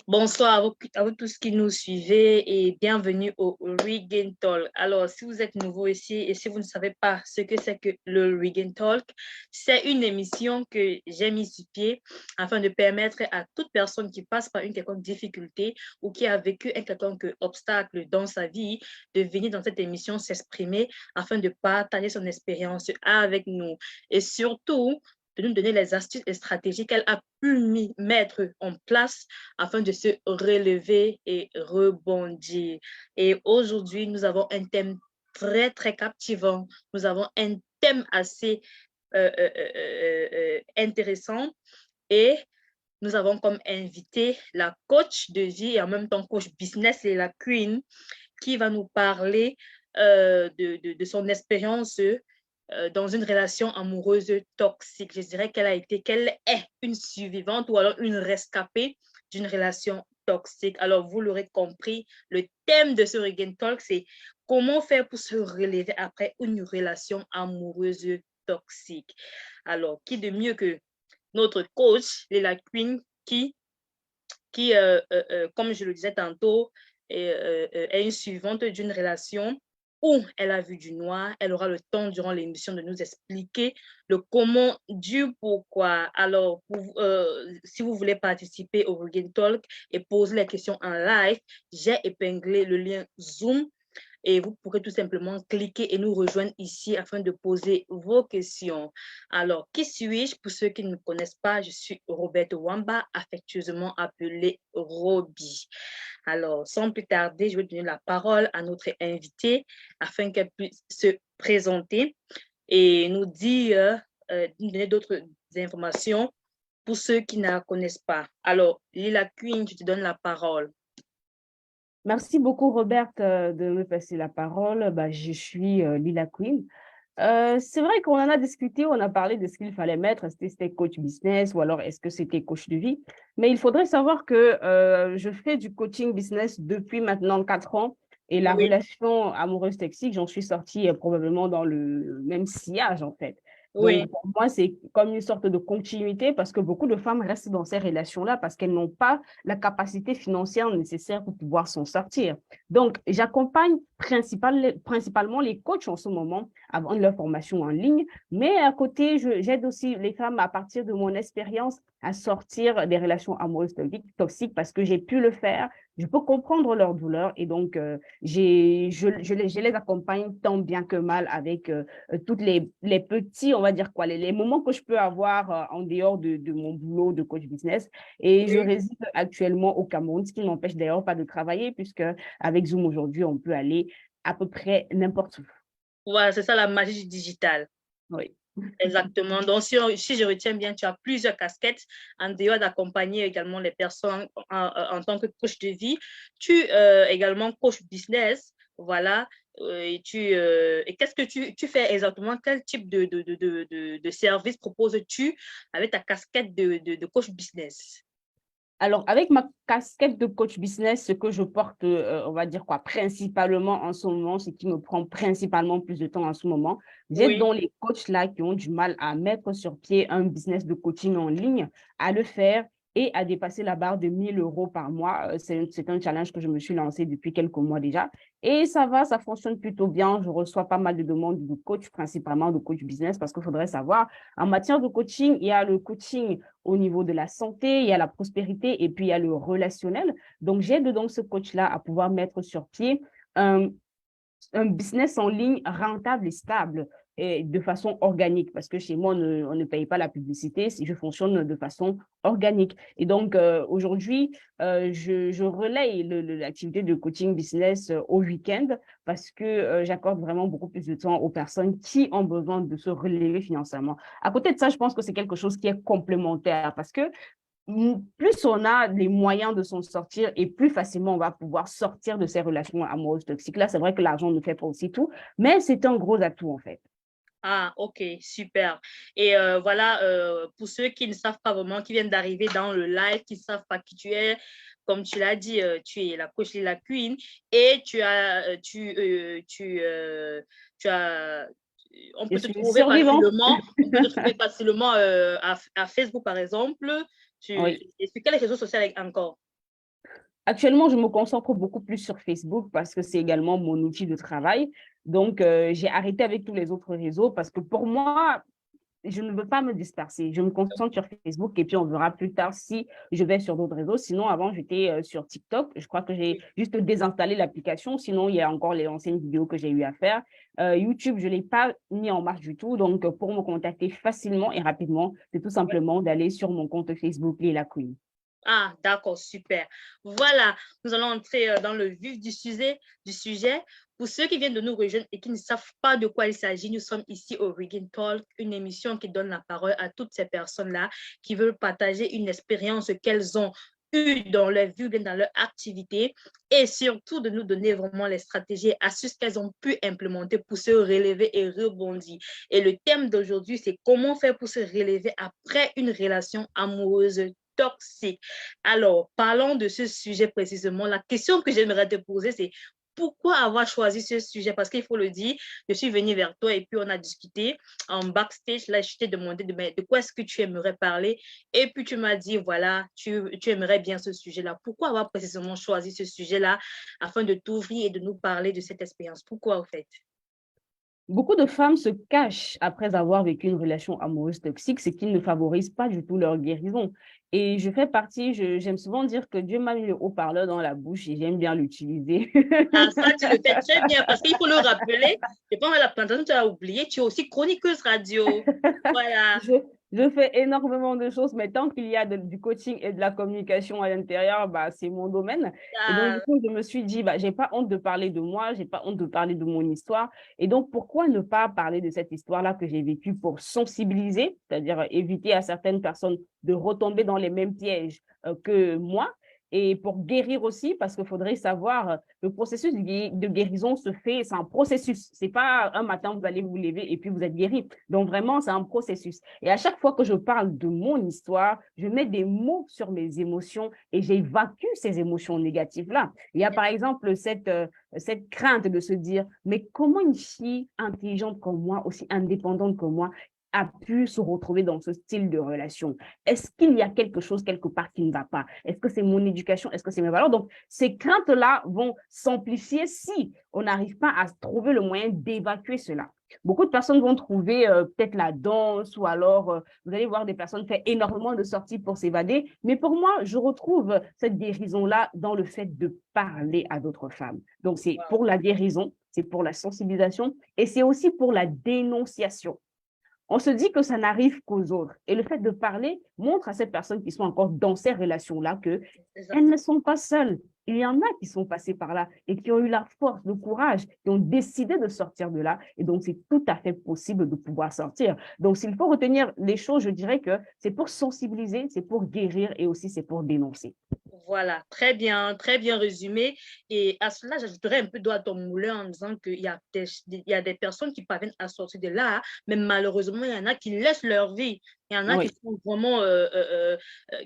Bonsoir à vous tous qui nous suivez et bienvenue au Regain Talk. Alors, si vous êtes nouveau ici et si vous ne savez pas ce que c'est que le Regain Talk, c'est une émission que j'ai mise sur pied afin de permettre à toute personne qui passe par une quelconque difficulté ou qui a vécu un quelconque obstacle dans sa vie de venir dans cette émission s'exprimer afin de partager son expérience avec nous. Et surtout, de nous donner les astuces et stratégies qu'elle a pu mettre en place afin de se relever et rebondir. Et aujourd'hui, nous avons un thème très, très captivant. Nous avons un thème assez intéressant et nous avons comme invité la coach de vie et en même temps coach business, et la Queen, qui va nous parler de son expérience dans une relation amoureuse toxique. Je dirais qu'elle est une survivante ou alors une rescapée d'une relation toxique. Alors, vous l'aurez compris, le thème de ce Regain Talk, c'est comment faire pour se relever après une relation amoureuse toxique. Alors, qui de mieux que notre coach, Lila Queen, qui comme je le disais tantôt, est une suivante d'une relation où elle a vu du noir. Elle aura le temps durant l'émission de nous expliquer le comment, du pourquoi. Alors, si vous voulez participer au Regain Talk et poser les questions en live, j'ai épinglé le lien Zoom et vous pourrez tout simplement cliquer et nous rejoindre ici afin de poser vos questions. Alors, qui suis-je? Pour ceux qui ne me connaissent pas, je suis Robert Wamba, affectueusement appelée Roby. Alors, sans plus tarder, je vais donner la parole à notre invitée afin qu'elle puisse se présenter et nous donner d'autres informations pour ceux qui ne la connaissent pas. Alors, Lila Queen, je te donne la parole. Merci beaucoup, Robert, de me passer la parole. Je suis Lila Queen. C'est vrai qu'on en a discuté, on a parlé de ce qu'il fallait mettre, est-ce que c'était coach business ou alors est-ce que c'était coach de vie. Mais il faudrait savoir que je fais du coaching business depuis maintenant 4 ans et la Oui, relation amoureuse toxique, j'en suis sortie probablement dans le même sillage en fait. oui. Donc, pour moi, c'est comme une sorte de continuité parce que beaucoup de femmes restent dans ces relations-là parce qu'elles n'ont pas la capacité financière nécessaire pour pouvoir s'en sortir. Donc, j'accompagne principalement les coachs en ce moment avant leur formation en ligne, mais à côté, j'aide aussi les femmes à partir de mon expérience à sortir des relations amoureuses toxiques parce que j'ai pu le faire, je peux comprendre leur douleur et donc je les accompagne tant bien que mal avec toutes les petits, on va dire quoi, les moments que je peux avoir en dehors de mon boulot de coach business. Et je Oui. réside actuellement au Cameroun, ce qui ne m'empêche d'ailleurs pas de travailler puisque avec Zoom aujourd'hui, on peut aller à peu près n'importe où. Voilà, c'est ça la magie du digital. Oui. Exactement. Donc, si je retiens bien, tu as plusieurs casquettes en dehors d'accompagner également les personnes en tant que coach de vie. Tu également coach business. Voilà. Et qu'est-ce que tu fais exactement? Quel type de service proposes-tu avec ta casquette de coach business? Alors, avec ma casquette de coach business, ce que je porte, on va dire quoi, principalement en ce moment, ce qui me prend principalement plus de temps en ce moment, j'aide Oui. donc les coachs là qui ont du mal à mettre sur pied un business de coaching en ligne, à le faire et à dépasser la barre de 1 000 € par mois. C'est un challenge que je me suis lancé depuis quelques mois déjà. Et ça va, ça fonctionne plutôt bien. Je reçois pas mal de demandes de coach, principalement de coach business, parce qu'il faudrait savoir, en matière de coaching, il y a le coaching au niveau de la santé, il y a la prospérité et puis il y a le relationnel. Donc, j'aide donc ce coach-là à pouvoir mettre sur pied un, un business en ligne rentable et stable et de façon organique parce que chez moi, on ne paye pas la publicité, je fonctionne de façon organique. Et donc, aujourd'hui, je relaye l'activité de coaching business au week-end parce que j'accorde vraiment beaucoup plus de temps aux personnes qui ont besoin de se relever financièrement. À côté de ça, je pense que c'est quelque chose qui est complémentaire parce que plus on a les moyens de s'en sortir et plus facilement on va pouvoir sortir de ces relations amoureuses toxiques. Là, c'est vrai que l'argent ne fait pas aussi tout, mais c'est un gros atout en fait. Ah, ok, super. Et voilà, pour ceux qui ne savent pas vraiment, qui viennent d'arriver dans le live, qui ne savent pas qui tu es, comme tu l'as dit, tu es la coach Lila Queen et tu as, on Je peut te suis une trouver survivante. facilement, on peut te trouver facilement à Facebook par exemple. Oui. Et sur quels réseaux sociaux encore? Actuellement, je me concentre beaucoup plus sur Facebook parce que c'est également mon outil de travail. Donc, j'ai arrêté avec tous les autres réseaux parce que pour moi, je ne veux pas me disperser. Je me concentre sur Facebook et puis on verra plus tard si je vais sur d'autres réseaux. Sinon, avant, j'étais sur TikTok. Je crois que j'ai juste désinstallé l'application. Sinon, il y a encore les anciennes vidéos que j'ai eu à faire. YouTube, je ne l'ai pas mis en marche du tout. Donc, pour me contacter facilement et rapidement, c'est tout simplement d'aller sur mon compte Facebook Lila Queen. Ah, d'accord, super. Voilà, nous allons entrer dans le vif du sujet. Pour ceux qui viennent de nous rejoindre et qui ne savent pas de quoi il s'agit, nous sommes ici au Rigging Talk, une émission qui donne la parole à toutes ces personnes-là qui veulent partager une expérience qu'elles ont eue dans leur vie ou bien dans leur activité et surtout de nous donner vraiment les stratégies et astuces qu'elles ont pu implémenter pour se relever et rebondir. Et le thème d'aujourd'hui, c'est comment faire pour se relever après une relation amoureuse toxique. Alors, parlons de ce sujet précisément. La question que j'aimerais te poser, c'est pourquoi avoir choisi ce sujet? Parce qu'il faut le dire, je suis venue vers toi et puis on a discuté en backstage. Là, je t'ai demandé de quoi est-ce que tu aimerais parler. Et puis tu m'as dit, voilà, tu aimerais bien ce sujet-là. Pourquoi avoir précisément choisi ce sujet-là afin de t'ouvrir et de nous parler de cette expérience? Pourquoi, au fait? Beaucoup de femmes se cachent après avoir vécu une relation amoureuse toxique, ce qui ne favorise pas du tout leur guérison. Et je fais partie, j'aime souvent dire que Dieu m'a mis le haut-parleur dans la bouche et j'aime bien l'utiliser. Ah, ça, tu le fais très bien parce qu'il faut le rappeler. Je pense que la présentation, tu as oublié. Tu es aussi chroniqueuse radio. Voilà. Je, je fais énormément de choses, mais tant qu'il y a du coaching et de la communication à l'intérieur, bah, c'est mon domaine. Et donc, du Ah, coup, je me suis dit, bah, j'ai pas honte de parler de moi, j'ai pas honte de parler de mon histoire. Et donc, pourquoi ne pas parler de cette histoire-là que j'ai vécue pour sensibiliser, c'est-à-dire éviter à certaines personnes de retomber dans les mêmes pièges que moi, et pour guérir aussi, parce qu'il faudrait savoir, le processus de guérison se fait, c'est un processus. C'est pas un matin, vous allez vous lever et puis vous êtes guéri. Donc vraiment, c'est un processus. Et à chaque fois que je parle de mon histoire, je mets des mots sur mes émotions et j'évacue ces émotions négatives-là. Il y a par exemple cette crainte de se dire, mais comment une fille intelligente comme moi, aussi indépendante que moi, a pu se retrouver dans ce style de relation? Est-ce qu'il y a quelque chose quelque part qui ne va pas? Est-ce que c'est mon éducation? Est-ce que c'est mes valeurs? Donc, ces craintes-là vont s'amplifier si on n'arrive pas à trouver le moyen d'évacuer cela. Beaucoup de personnes vont trouver peut-être la danse ou alors vous allez voir des personnes faire énormément de sorties pour s'évader. Mais pour moi, je retrouve cette guérison-là dans le fait de parler à d'autres femmes. Donc, c'est wow. pour la guérison, c'est pour la sensibilisation et c'est aussi pour la dénonciation. On se dit que ça n'arrive qu'aux autres. Et le fait de parler montre à ces personnes qui sont encore dans ces relations-là qu'elles ne Exactement. sont pas seules. Il y en a qui sont passés par là et qui ont eu la force, le courage, qui ont décidé de sortir de là. Et donc, c'est tout à fait possible de pouvoir sortir. Donc, s'il faut retenir les choses, je dirais que c'est pour sensibiliser, c'est pour guérir et aussi c'est pour dénoncer. Voilà, très bien résumé. Et à cela, j'ajouterais un peu d'eau à ton moulin en disant il y a des personnes qui parviennent à sortir de là, mais malheureusement, il y en a qui laissent leur vie. Il y en a qui Oui. sont vraiment,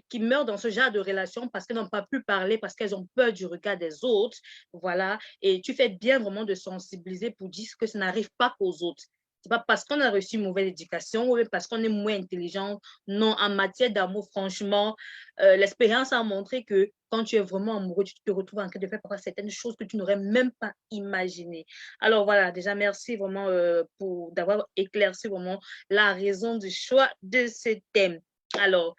qui meurent dans ce genre de relation parce qu'elles n'ont pas pu parler, parce qu'elles ont peur du regard des autres. Voilà. Et tu fais bien vraiment de sensibiliser pour dire que ça n'arrive pas qu'aux autres. C'est pas parce qu'on a reçu une mauvaise éducation ou parce qu'on est moins intelligent. Non, en matière d'amour, franchement, l'expérience a montré que quand tu es vraiment amoureux, tu te retrouves en train de faire certaines choses que tu n'aurais même pas imaginées. Alors voilà, déjà merci vraiment pour d'avoir éclairci vraiment la raison du choix de ce thème. Alors,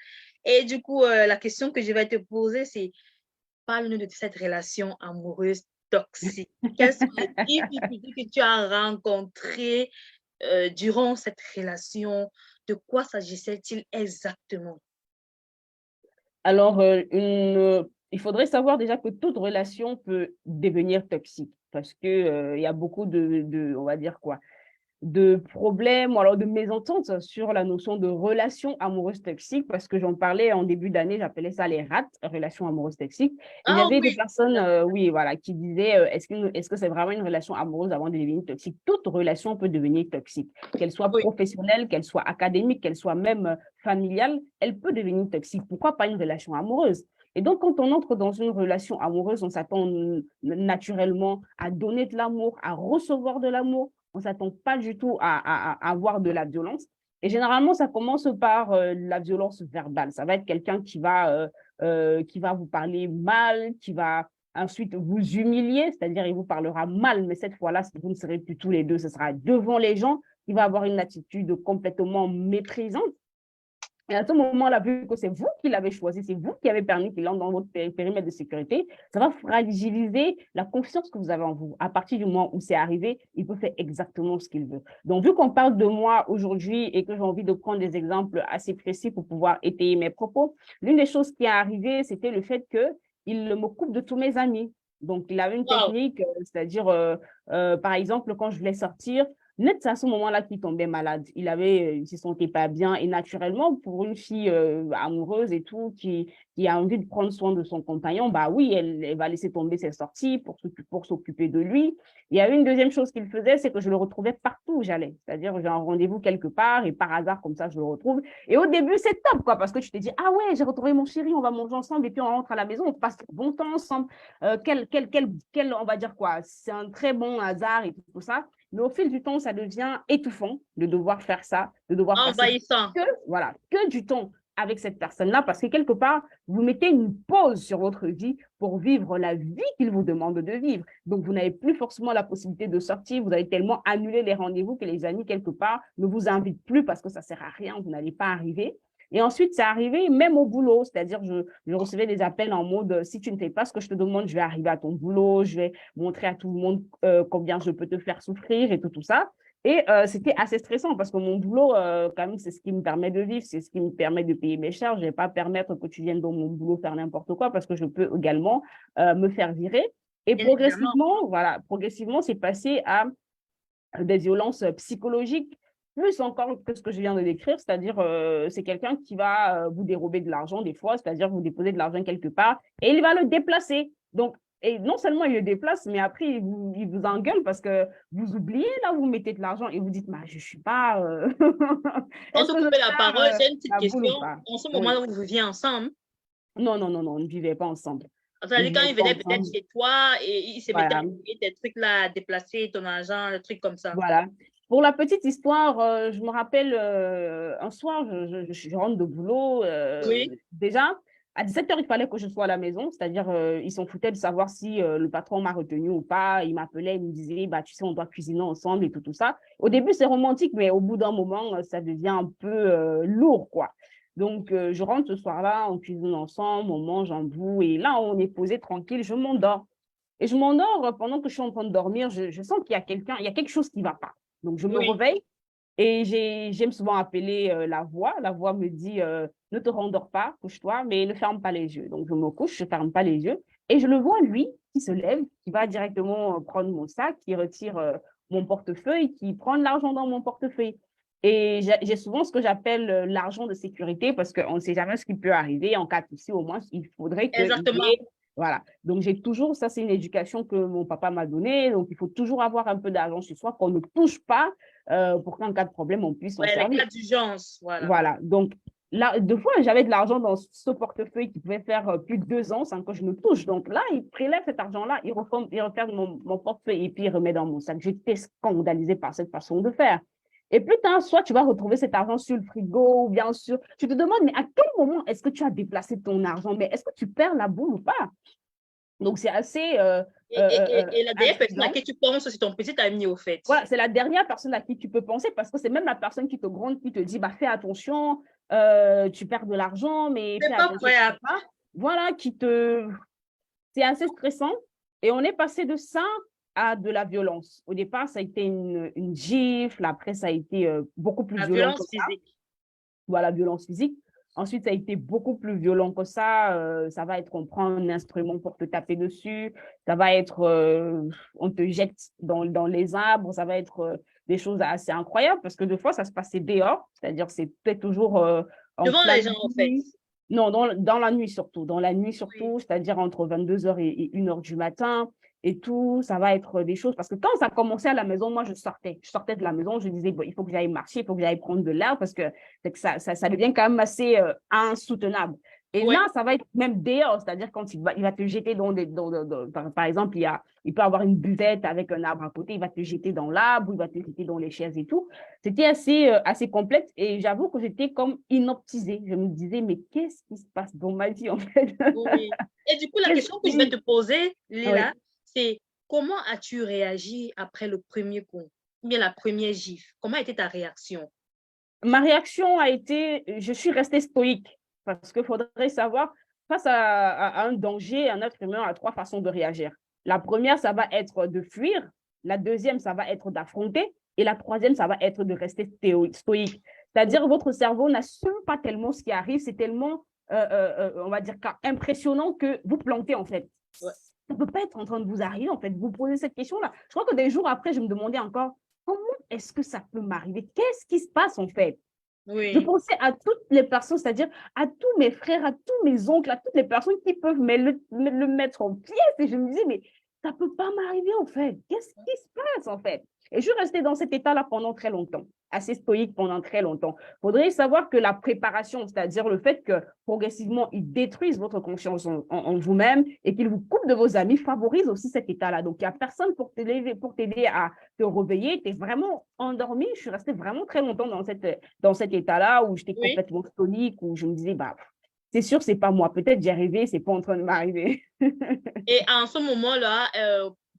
et du coup, la question que je vais te poser, c'est parle-nous de cette relation amoureuse toxique. Quelles sont les difficultés que tu as rencontrées durant cette relation? De quoi s'agissait-il exactement? Alors, il faudrait savoir déjà que toute relation peut devenir toxique parce que, il y a beaucoup on va dire quoi, de problèmes ou alors de mésententes sur la notion de relation amoureuse toxique parce que j'en parlais en début d'année, j'appelais ça les RAT, relations amoureuses toxiques. Et il y Ah avait des oui, personnes, oui, voilà, qui disaient, est-ce que c'est vraiment une relation amoureuse avant de devenir toxique? Toute relation peut devenir toxique, qu'elle soit oui, professionnelle, qu'elle soit académique, qu'elle soit même familiale, elle peut devenir toxique. Pourquoi pas une relation amoureuse? Et donc, quand on entre dans une relation amoureuse, on s'attend naturellement à donner de l'amour, à recevoir de l'amour. On ne s'attend pas du tout à avoir de la violence. Et généralement, ça commence par la violence verbale. Ça va être quelqu'un qui va vous parler mal, qui va ensuite vous humilier, c'est-à-dire il vous parlera mal, mais cette fois-là, vous ne serez plus tous les deux, ce sera devant les gens. Il va avoir une attitude complètement méprisante. Et à ce moment-là, vu que c'est vous qui l'avez choisi, c'est vous qui avez permis qu'il entre dans votre périmètre de sécurité, ça va fragiliser la confiance que vous avez en vous. À partir du moment où c'est arrivé, il peut faire exactement ce qu'il veut. Donc, vu qu'on parle de moi aujourd'hui et que j'ai envie de prendre des exemples assez précis pour pouvoir étayer mes propos, l'une des choses qui est arrivée, c'était le fait qu'il me coupe de tous mes amis. Donc, il avait une Wow. technique, c'est-à-dire, par exemple, quand je voulais sortir, net, c'est à ce moment-là qu'il tombait malade. Il se sentait pas bien. Et naturellement, pour une fille amoureuse et tout, qui a envie de prendre soin de son compagnon, bah oui, elle va laisser tomber ses sorties pour s'occuper de lui. Il y a une deuxième chose qu'il faisait, c'est que je le retrouvais partout où j'allais. C'est-à-dire, j'ai un rendez-vous quelque part et par hasard, comme ça, je le retrouve. Et au début, c'est top, quoi, parce que tu te dis, ah ouais, j'ai retrouvé mon chéri, on va manger ensemble et puis on rentre à la maison, on passe un bon temps ensemble. On va dire quoi, c'est un très bon hasard et tout ça. Mais au fil du temps, ça devient étouffant de devoir faire ça, de devoir passer Envahissant. que du temps avec cette personne-là, parce que quelque part, vous mettez une pause sur votre vie pour vivre la vie qu'il vous demande de vivre. Donc, vous n'avez plus forcément la possibilité de sortir, vous avez tellement annulé les rendez-vous que les amis, quelque part, ne vous invitent plus parce que ça ne sert à rien, vous n'allez pas arriver. Et ensuite, c'est arrivé même au boulot, c'est-à-dire je recevais des appels en mode, si tu ne fais pas ce que je te demande, je vais arriver à ton boulot, je vais montrer à tout le monde combien je peux te faire souffrir et tout ça. Et c'était assez stressant parce que mon boulot, quand même, c'est ce qui me permet de vivre, c'est ce qui me permet de payer mes charges. Je ne vais pas permettre que tu viennes dans mon boulot faire n'importe quoi parce que je peux également me faire virer. Et Bien évidemment. progressivement, c'est passé à des violences psychologiques, plus encore que ce que je viens de décrire, c'est-à-dire c'est quelqu'un qui va vous dérober de l'argent des fois, c'est-à-dire vous déposez de l'argent quelque part et il va le déplacer. Donc, et non seulement il le déplace, mais après il vous engueule parce que vous oubliez là où vous mettez de l'argent et vous dites, bah, je ne suis pas, Sans est-ce te que je couper la perds parole, j'ai une petite la boule ou question. pas? En ce moment Oui. où vous viviez ensemble, Non, non, non, non, on ne vivait pas ensemble. On ne c'est-à-dire quand vivait il pas venait peut-être ensemble. chez toi et il se mettait à Voilà. envoyer des trucs là, à déplacer ton argent, des trucs comme ça. Voilà. Pour la petite histoire, je me rappelle un soir, je rentre de boulot. Oui, Déjà, à 17 heures, il fallait que je sois à la maison, c'est-à-dire ils s'en foutaient de savoir si le patron m'a retenu ou pas. Il m'appelait, il me disait, bah, tu sais, on doit cuisiner ensemble et tout ça. Au début, c'est romantique, mais au bout d'un moment, ça devient un peu lourd, quoi. Donc, je rentre ce soir-là, on cuisine ensemble, on mange un bout, et là, on est posé tranquille, je m'endors. Et je m'endors pendant que je suis en train de dormir, je sens qu'il y a quelqu'un, il y a quelque chose qui ne va pas. Donc, je me oui. réveille et j'aime souvent appeler la voix. La voix me dit, ne te rendors pas, couche-toi, mais ne ferme pas les yeux. Donc, je me couche, je ne ferme pas les yeux. Et je le vois, lui, qui se lève, qui va directement prendre mon sac, qui retire mon portefeuille, qui prend de l'argent dans mon portefeuille. Et j'ai souvent ce que j'appelle l'argent de sécurité parce qu'on ne sait jamais ce qui peut arriver. En cas de souci, au moins, il faudrait qu'il y Exactement. ait voilà. Donc, j'ai toujours, ça, c'est une éducation que mon papa m'a donnée. Donc, il faut toujours avoir un peu d'argent chez soi qu'on ne touche pas pour qu'en cas de problème, on puisse s'en Ouais, les servir. cas d'urgence, voilà. Voilà. Donc, là, deux fois, j'avais de l'argent dans ce portefeuille qui pouvait faire plus de 2 ans sans que je ne touche. Donc, là, il prélève cet argent-là, il referme mon portefeuille et puis il remet dans mon sac. J'étais scandalisée par cette façon de faire. Et plus tard, soit tu vas retrouver cet argent sur le frigo, ou bien sûr, tu te demandes, mais à quel moment est-ce que tu as déplacé ton argent? Mais est-ce que tu perds la boule ou pas? Donc, c'est assez Et la dernière personne à intriguant. qui tu penses, c'est ton petit ami, au fait. Voilà, c'est la dernière personne à qui tu peux penser parce que c'est même la personne qui te gronde, qui te dit, bah, fais attention, tu perds de l'argent, mais fais C'est pas attention, prêt à... etc. Voilà, c'est assez stressant. Et on est passé de ça à de la violence. Au départ, ça a été une gifle, après, ça a été beaucoup plus La violent que violence ça. physique. Voilà, violence physique. Ensuite, ça a été beaucoup plus violent que ça. Ça va être, on prend un instrument pour te taper dessus. Ça va être, on te jette dans les arbres. Ça va être des choses assez incroyables parce que des fois, ça se passait dehors. C'est-à-dire, c'était toujours en Devant les pleine gens, en fait. nuit. Non, dans la nuit surtout. Dans la nuit Oui. surtout, c'est-à-dire entre 22 heures et 1 heure du matin et tout, ça va être des choses. Parce que quand ça commençait à la maison, moi, je sortais. Je sortais de la maison, je disais, bon, il faut que j'aille marcher, il faut que j'aille prendre de l'air parce que ça devient quand même assez insoutenable. Et Oui, là, ça va être même dehors, c'est-à-dire quand il va te jeter par exemple, il peut avoir une buvette avec un arbre à côté, il va te jeter dans l'arbre, il va te jeter dans les chaises et tout. C'était assez complexe et j'avoue que j'étais comme inoptisée. Je me disais, mais qu'est-ce qui se passe dans ma vie en fait? oui. Et du coup, la Qu'est-ce question que je vais te qui... poser, Léla, Oui. c'est comment as-tu réagi après le premier coup, ou bien la première gifle? Comment était ta réaction? Ma réaction a été, je suis restée stoïque parce qu'il faudrait savoir, face à un danger, un être humain a trois façons de réagir. La première, ça va être de fuir. La deuxième, ça va être d'affronter. Et la troisième, ça va être de rester stoïque. C'est-à-dire, votre cerveau n'assume pas tellement ce qui arrive, c'est tellement, on va dire, impressionnant que vous plantez en fait. Ouais. Ça ne peut pas être en train de vous arriver en fait. Vous posez cette question-là. Je crois que des jours après, je me demandais encore, comment est-ce que ça peut m'arriver? Qu'est-ce qui se passe en fait? Je Oui, pensais à toutes les personnes, c'est-à-dire à tous mes frères, à tous mes oncles, à toutes les personnes qui peuvent le mettre en pièces. Et je me disais, mais ça ne peut pas m'arriver en fait. Qu'est-ce qui se passe en fait? Et je suis restée dans cet état-là pendant très longtemps, assez stoïque pendant très longtemps. Il faudrait savoir que la préparation, c'est-à-dire le fait que progressivement, ils détruisent votre confiance en vous-même et qu'ils vous coupent de vos amis, favorise aussi cet état-là. Donc, il n'y a personne pour t'aider à te réveiller. Tu es vraiment endormi. Je suis restée vraiment très longtemps dans cet état-là où j'étais oui. complètement tonique, où je me disais, bah, c'est sûr, c'est pas moi. Peut-être j'y arrivé, c'est pas en train de m'arriver. Et en ce moment-là,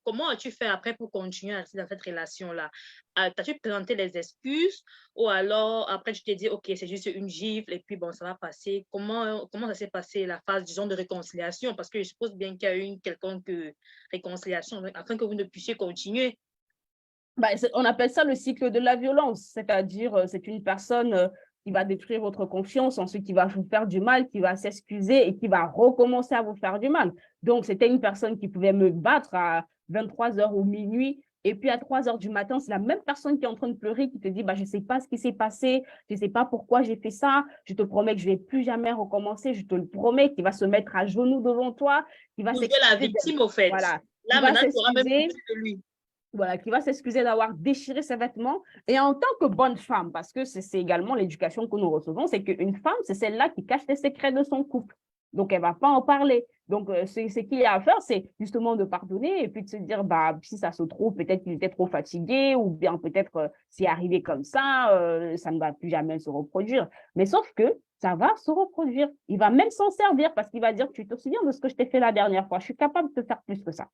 comment as-tu fait après pour continuer à rester dans cette relation-là? T'as-tu présenté les excuses ou alors après tu t'es dit, OK, c'est juste une gifle et puis bon, ça va passer. Comment ça s'est passé la phase, disons, de réconciliation? Parce que je suppose bien qu'il y a eu une quelconque réconciliation afin que vous ne puissiez continuer. Bah, on appelle ça le cycle de la violence, c'est-à-dire c'est une personne qui va détruire votre confiance, ensuite qui va vous faire du mal, qui va s'excuser et qui va recommencer à vous faire du mal. Donc, c'était une personne qui pouvait me battre à 23 heures ou minuit. Et puis à 3 heures du matin, c'est la même personne qui est en train de pleurer, qui te dit, bah, je ne sais pas ce qui s'est passé, je ne sais pas pourquoi j'ai fait ça, je te promets que je ne vais plus jamais recommencer, je te le promets, qui va se mettre à genoux devant toi, qui va Pour jouer la s'excuser, victime, au fait. voilà, qui Là, va maintenant, tu auras même plus s'excuser, de lui. voilà, qui va s'excuser d'avoir déchiré ses vêtements. Et en tant que bonne femme, parce que c'est également l'éducation que nous recevons, c'est qu'une femme, c'est celle-là qui cache les secrets de son couple. Donc, elle ne va pas en parler. Donc, ce qu'il y a à faire, c'est justement de pardonner et puis de se dire, bah, si ça se trouve, peut-être qu'il était trop fatigué ou bien peut-être c'est arrivé comme ça ne va plus jamais se reproduire. Mais sauf que ça va se reproduire. Il va même s'en servir parce qu'il va dire, tu te souviens de ce que je t'ai fait la dernière fois, je suis capable de te faire plus que ça.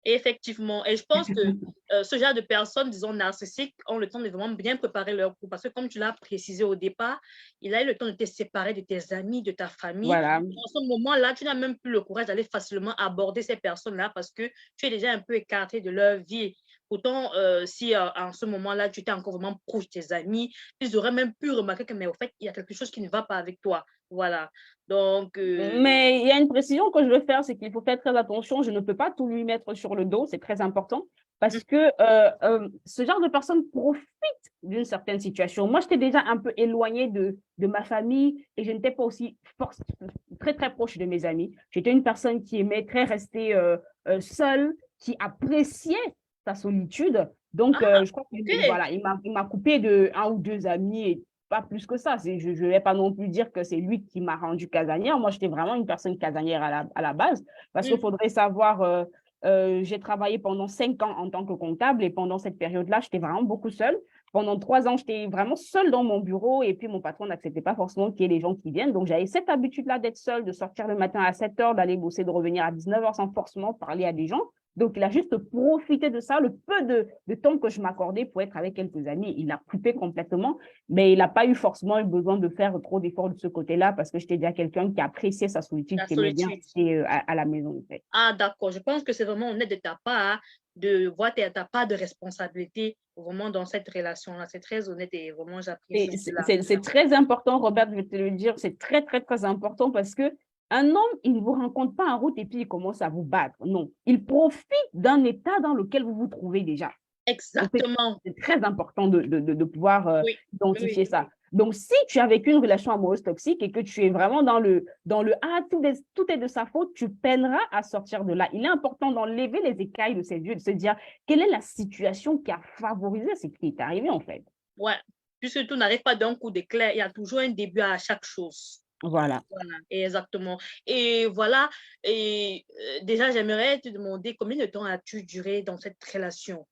Effectivement. Et je pense que ce genre de personnes, disons, narcissiques, ont le temps de vraiment bien préparer leur couple. Parce que comme tu l'as précisé au départ, il a eu le temps de te séparer de tes amis, de ta famille. Voilà. En ce moment-là, tu n'as même plus le courage d'aller facilement aborder ces personnes-là parce que tu es déjà un peu écarté de leur vie. Pourtant, si en ce moment-là, tu étais encore vraiment proche de tes amis, ils auraient même pu remarquer que, mais au fait, il y a quelque chose qui ne va pas avec toi. Voilà. Donc, Mais il y a une précision que je veux faire, c'est qu'il faut faire très attention. Je ne peux pas tout lui mettre sur le dos, c'est très important, parce que ce genre de personne profite d'une certaine situation. Moi, j'étais déjà un peu éloignée de ma famille et je n'étais pas aussi très, très proche de mes amis. J'étais une personne qui aimait très rester seule, qui appréciait sa solitude. Donc, ah, je crois OK. que voilà, il m'a coupé de un ou deux amis et pas plus que ça. Je ne vais pas non plus dire que c'est lui qui m'a rendu casanière. Moi, j'étais vraiment une personne casanière à la base. Parce qu'il Mm. faudrait savoir, j'ai travaillé pendant 5 ans en tant que comptable et pendant cette période-là, j'étais vraiment beaucoup seule. Pendant 3 ans, j'étais vraiment seule dans mon bureau et puis mon patron n'acceptait pas forcément qu'il y ait des gens qui viennent. Donc, j'avais cette habitude-là d'être seule, de sortir le matin à 7 heures, d'aller bosser, de revenir à 19 heures sans forcément parler à des gens. Donc, il a juste profité de ça, le peu de temps que je m'accordais pour être avec quelques amis. Il l'a coupé complètement, mais il n'a pas eu forcément eu besoin de faire trop d'efforts de ce côté-là parce que j'étais déjà quelqu'un qui appréciait sa solitude, La qui aimait bien solitude. rester à la maison, en fait. Ah, d'accord. Je pense que c'est vraiment honnête de ta part de voir ta part de responsabilité vraiment dans cette relation-là. C'est très honnête et vraiment j'apprécie Et cela. c'est très important, Robert, je vais te le dire, c'est très, très, très important parce que un homme, il ne vous rencontre pas en route et puis il commence à vous battre. Non, il profite d'un état dans lequel vous vous trouvez déjà. Donc, Exactement. c'est très important de pouvoir Oui, identifier oui. ça. Donc, si tu as vécu une relation amoureuse toxique et que tu es vraiment dans le ah, tout est de sa faute, tu peineras à sortir de là. Il est important d'enlever les écailles de ses yeux, de se dire quelle est la situation qui a favorisé ce qui est arrivé en fait. Ouais. Puisque tout n'arrive pas d'un coup d'éclair, il y a toujours un début à chaque chose. Voilà. Voilà, exactement. Et voilà, et déjà, j'aimerais te demander combien de temps as-tu duré dans cette relation?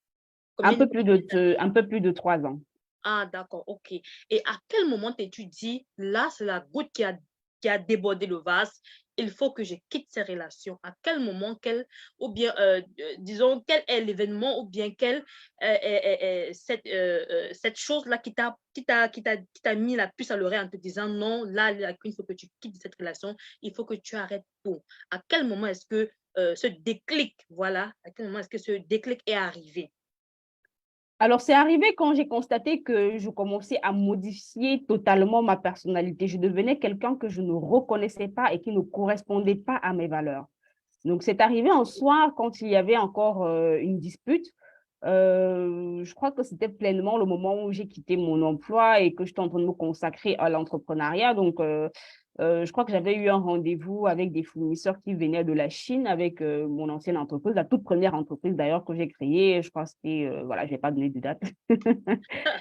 Combien de temps? Un peu plus de 3 ans. Ah, d'accord, ok. Et à quel moment t'es-tu dit, là, c'est la goutte qui a débordé le vase, il faut que je quitte ces relations? À quel moment, ou bien, disons, quel est l'événement, ou bien cette chose-là qui t'a mis la puce à l'oreille en te disant, non, là, il faut que tu quittes cette relation, il faut que tu arrêtes tout. À quel moment est-ce que ce déclic, voilà, à quel moment est-ce que ce déclic est arrivé? Alors, c'est arrivé quand j'ai constaté que je commençais à modifier totalement ma personnalité. Je devenais quelqu'un que je ne reconnaissais pas et qui ne correspondait pas à mes valeurs. Donc, c'est arrivé un soir quand il y avait encore une dispute. Je crois que c'était pleinement le moment où j'ai quitté mon emploi et que j'étais en train de me consacrer à l'entrepreneuriat. Donc, je crois que j'avais eu un rendez-vous avec des fournisseurs qui venaient de la Chine avec mon ancienne entreprise, la toute première entreprise d'ailleurs que j'ai créée. Je crois que c'était, voilà, je ne vais pas donner de date,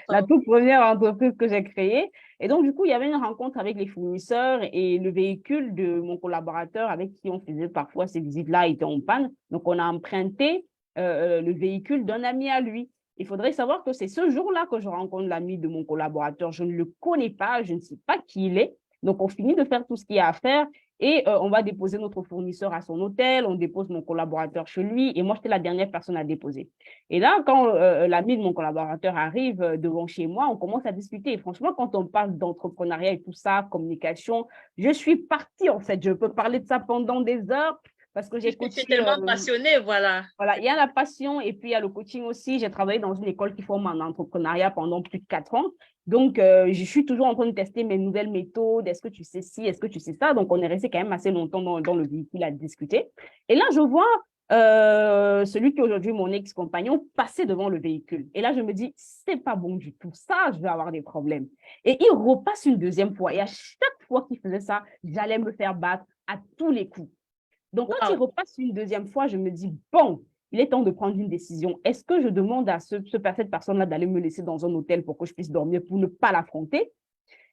la toute première entreprise que j'ai créée. Et donc, du coup, il y avait une rencontre avec les fournisseurs et le véhicule de mon collaborateur avec qui on faisait parfois ces visites-là était en panne. Donc, on a emprunté le véhicule d'un ami à lui. Il faudrait savoir que c'est ce jour-là que je rencontre l'ami de mon collaborateur. Je ne le connais pas, je ne sais pas qui il est. Donc, on finit de faire tout ce qu'il y a à faire et on va déposer notre fournisseur à son hôtel, on dépose mon collaborateur chez lui et moi, j'étais la dernière personne à déposer. Et là, quand l'ami de mon collaborateur arrive devant chez moi, on commence à discuter. Et franchement, quand on parle d'entrepreneuriat et tout ça, communication, je suis partie en fait. Je peux parler de ça pendant des heures parce que j'ai Tu es coaché tellement passionné, voilà. voilà, il y a la passion et puis il y a le coaching aussi. J'ai travaillé dans une école qui forme en entrepreneuriat pendant plus de 4 ans. Donc, je suis toujours en train de tester mes nouvelles méthodes. Est-ce que tu sais ci? Est-ce que tu sais ça? Donc, on est resté quand même assez longtemps dans le véhicule à discuter. Et là, je vois celui qui est aujourd'hui mon ex-compagnon passer devant le véhicule. Et là, je me dis, c'est pas bon du tout. Ça, je vais avoir des problèmes. Et il repasse une deuxième fois. Et à chaque fois qu'il faisait ça, j'allais me faire battre à tous les coups. Donc, quand il Waouh. repasse une deuxième fois, je me dis, bon, il est temps de prendre une décision. Est-ce que je demande à cette personne-là d'aller me laisser dans un hôtel pour que je puisse dormir pour ne pas l'affronter?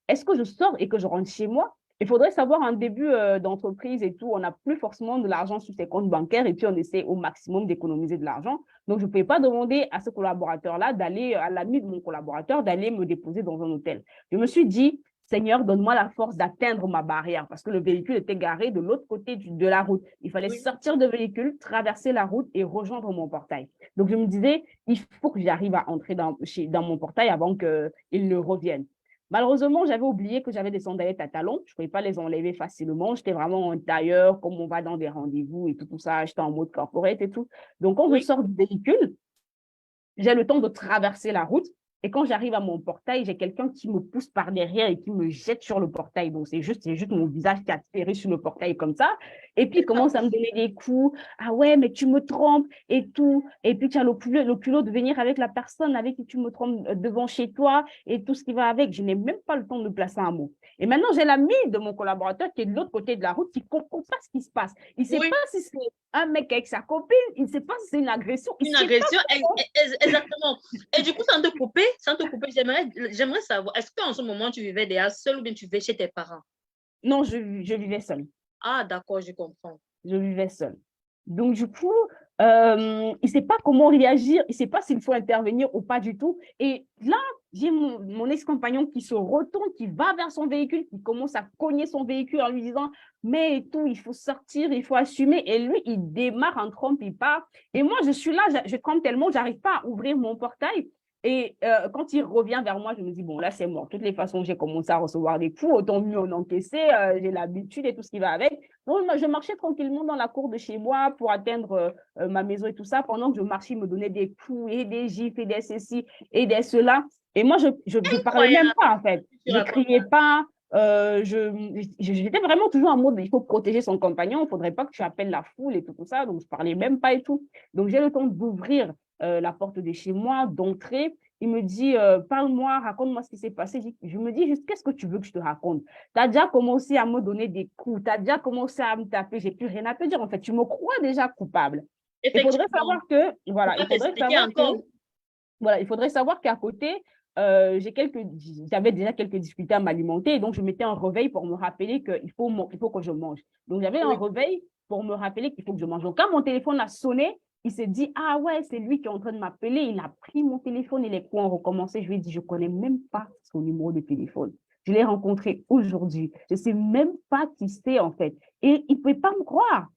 Est-ce que je sors et que je rentre chez moi? Il faudrait savoir, en début d'entreprise et tout, on n'a plus forcément de l'argent sur ses comptes bancaires et puis on essaie au maximum d'économiser de l'argent. Donc, je ne pouvais pas demander à ce collaborateur-là d'aller, à l'ami de mon collaborateur, d'aller me déposer dans un hôtel. Je me suis dit, Seigneur, donne-moi la force d'atteindre ma barrière parce que le véhicule était garé de l'autre côté de la route. Il fallait Oui, sortir du véhicule, traverser la route et rejoindre mon portail. Donc, je me disais, il faut que j'arrive à entrer dans mon portail avant qu'il ne revienne. Malheureusement, j'avais oublié que j'avais des sandalettes à talons. Je ne pouvais pas les enlever facilement. J'étais vraiment en tailleur, comme on va dans des rendez-vous et tout ça. J'étais en mode corporate et tout. Donc, quand je oui. sors du véhicule, j'ai le temps de traverser la route. Et quand j'arrive à mon portail, j'ai quelqu'un qui me pousse par derrière et qui me jette sur le portail. Donc, c'est juste mon visage qui a atterri sur le portail comme ça. Et puis, il commence à me donner des coups. Ah ouais, mais tu me trompes et tout. Et puis, tu as le culot de venir avec la personne avec qui tu me trompes devant chez toi et tout ce qui va avec. Je n'ai même pas le temps de placer un mot. Et maintenant, j'ai l'ami de mon collaborateur qui est de l'autre côté de la route qui ne comprend pas ce qui se passe. Il ne sait pas Oui, si c'est un mec avec sa copine. Il ne sait pas si c'est une agression. Il ne une sait pas agression, comment. exactement. Et du coup, sans te couper, j'aimerais savoir, est-ce qu'en ce moment, tu vivais déjà seul ou bien tu vivais chez tes parents? Non, je vivais seule. Ah, d'accord, je comprends. Je vivais seule. Donc, du coup, il ne sait pas comment réagir, il ne sait pas s'il faut intervenir ou pas du tout. Et là, j'ai mon ex-compagnon qui se retourne, qui va vers son véhicule, qui commence à cogner son véhicule en lui disant, mais tout, il faut sortir, il faut assumer. Et lui, il démarre en trompe, il part. Et moi, je suis là, je tremble tellement, je n'arrive pas à ouvrir mon portail. Et quand il revient vers moi, je me dis, bon, là, c'est mort. De toutes les façons, j'ai commencé à recevoir des coups, autant mieux en encaisser, j'ai l'habitude et tout ce qui va avec. Donc, je marchais tranquillement dans la cour de chez moi pour atteindre ma maison et tout ça. Pendant que je marchais, il me donnait des coups et des gifles et des ceci et des cela. Et moi, je parlais même Incroyable, pas, en fait. tu Je racontes criais là. pas. J'étais vraiment toujours en mode, il faut protéger son compagnon. Il ne faudrait pas que tu appelles la foule et tout ça. Donc, je parlais même pas et tout. Donc, j'ai le temps d'ouvrir la porte de chez moi, d'entrer. Il me dit, parle-moi, raconte-moi ce qui s'est passé. Je me dis juste, qu'est-ce que tu veux que je te raconte? Tu as déjà commencé à me donner des coups, tu as déjà commencé à me taper, j'ai plus rien à te dire. En fait, tu me crois déjà coupable. Il faudrait Effectivement, savoir que, voilà, pourquoi t'expliquer encore? voilà, il faudrait savoir qu'à côté, j'avais déjà quelques difficultés à m'alimenter, et donc je mettais un réveil pour me rappeler il faut que je mange. Donc, j'avais un Oui. réveil pour me rappeler qu'il faut que je mange. Donc, quand mon téléphone a sonné, il s'est dit, ah ouais, c'est lui qui est en train de m'appeler. Il a pris mon téléphone et les points ont recommencé. Je lui ai dit, je ne connais même pas son numéro de téléphone. Je l'ai rencontré aujourd'hui. Je ne sais même pas qui c'est, en fait. Et il ne pouvait pas me croire.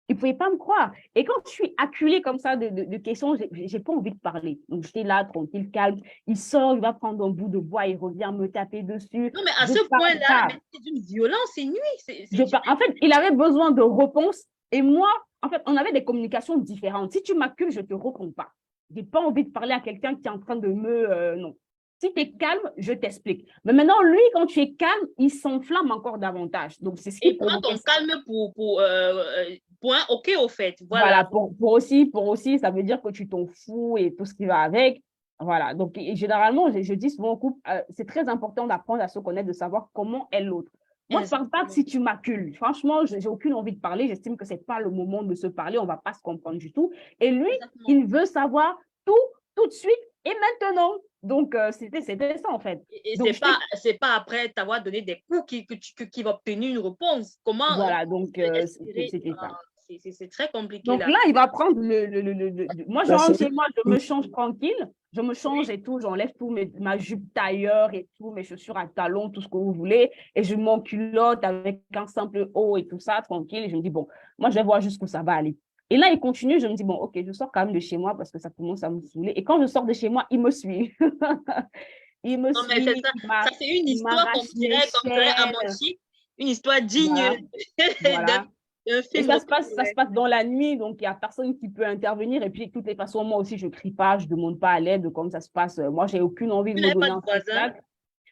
Il ne pouvait pas me croire. Et quand je suis acculée comme ça de questions, je n'ai pas envie de parler. Donc, j'étais là, tranquille, calme. Il sort, il va prendre un bout de bois, il revient me taper dessus. Non, mais à Je ce point-là, parle. c'est d'une violence inouïe. En fait, il avait besoin de réponses. Et moi, en fait, on avait des communications différentes. Si tu m'accules, je ne te réponds pas. Je n'ai pas envie de parler à quelqu'un qui est en train de me... non. Si tu es calme, je t'explique. Mais maintenant, lui, quand tu es calme, il s'enflamme encore davantage. Donc, c'est ce qui Et prends provoquait ton ça. calme pour un OK, au fait. Voilà, Voilà. pour aussi, ça veut dire que tu t'en fous et tout ce qui va avec. Voilà. Donc, et généralement, je dis souvent au couple, c'est très important d'apprendre à se connaître, de savoir comment est l'autre. Moi, je ne parle pas que Exactement. si tu m'accules. Franchement, je n'ai aucune envie de parler. J'estime que ce n'est pas le moment de se parler. On ne va pas se comprendre du tout. Et lui, Exactement. il veut savoir tout, tout de suite et maintenant. Donc, c'était ça, en fait. Et Donc, c'est pas après t'avoir donné des coups qui va obtenir une réponse. Comment voilà, donc, espérer c'était ça. c'est très compliqué Donc là. là, il va prendre Moi, je rentre chez moi, je me change tranquille. Je me change Oui. et tout. J'enlève tout, ma jupe tailleur et tout, mes chaussures à talons, tout ce que vous voulez. Et je m'enculotte avec un simple haut et tout ça, tranquille. Et je me dis, bon, moi, je vais voir jusqu'où ça va aller. Et là, il continue. Je me dis, bon, OK, je sors quand même de chez moi parce que ça commence à me saouler. Et quand je sors de chez moi, il me suit. Il me Non, mais c'est suit, ça. Ça, c'est une il histoire m'arrache mes comme dirait chaînes. Amanchi, une histoire digne Voilà, d'un voilà. Et film. ça se passe dans la nuit, donc il n'y a personne qui peut intervenir. Et puis, de toutes les façons, moi aussi, je ne crie pas, je ne demande pas à l'aide, comme ça se passe. Moi, j'ai aucune envie de Tu me n'avais pas donner de un voisin? spectacle.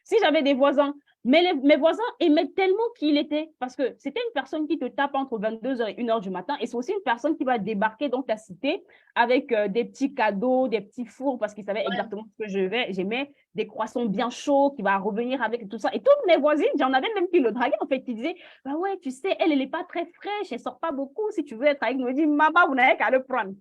Si j'avais des voisins, mais mes voisins aimaient tellement qui il était, parce que c'était une personne qui te tape entre 22h et 1h du matin, et c'est aussi une personne qui va débarquer dans ta cité avec des petits cadeaux, des petits fours, parce qu'il savait Ouais. exactement ce que j'aimais, des croissants bien chauds, qui va revenir avec tout ça. Et toutes mes voisines, j'en avais même qui le draguaient, en fait, qui disaient, bah ouais, tu sais, elle n'est pas très fraîche, elle sort pas beaucoup, si tu veux être avec nous. Je dis, maman, vous n'avez qu'à le prendre.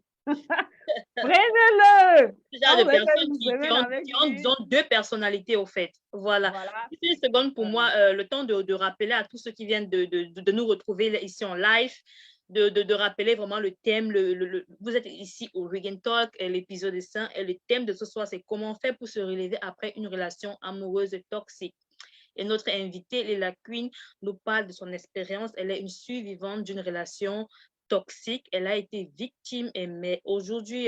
Prenez-le! Ce Quand genre de vous êtes personnes vous semaines avec qui ont, lui. disons, deux personnalités, au fait. Voilà. Voilà. Juste une seconde pour moi, le temps de rappeler à tous ceux qui viennent de nous retrouver ici en live, de rappeler vraiment le thème. Vous êtes ici au Regan Talk, l'épisode 5, et le thème de ce soir, c'est comment faire pour se relever après une relation amoureuse toxique. Et notre invitée, Lila Queen, nous parle de son expérience. Elle est une survivante d'une relation toxique. Elle a été victime, mais aujourd'hui,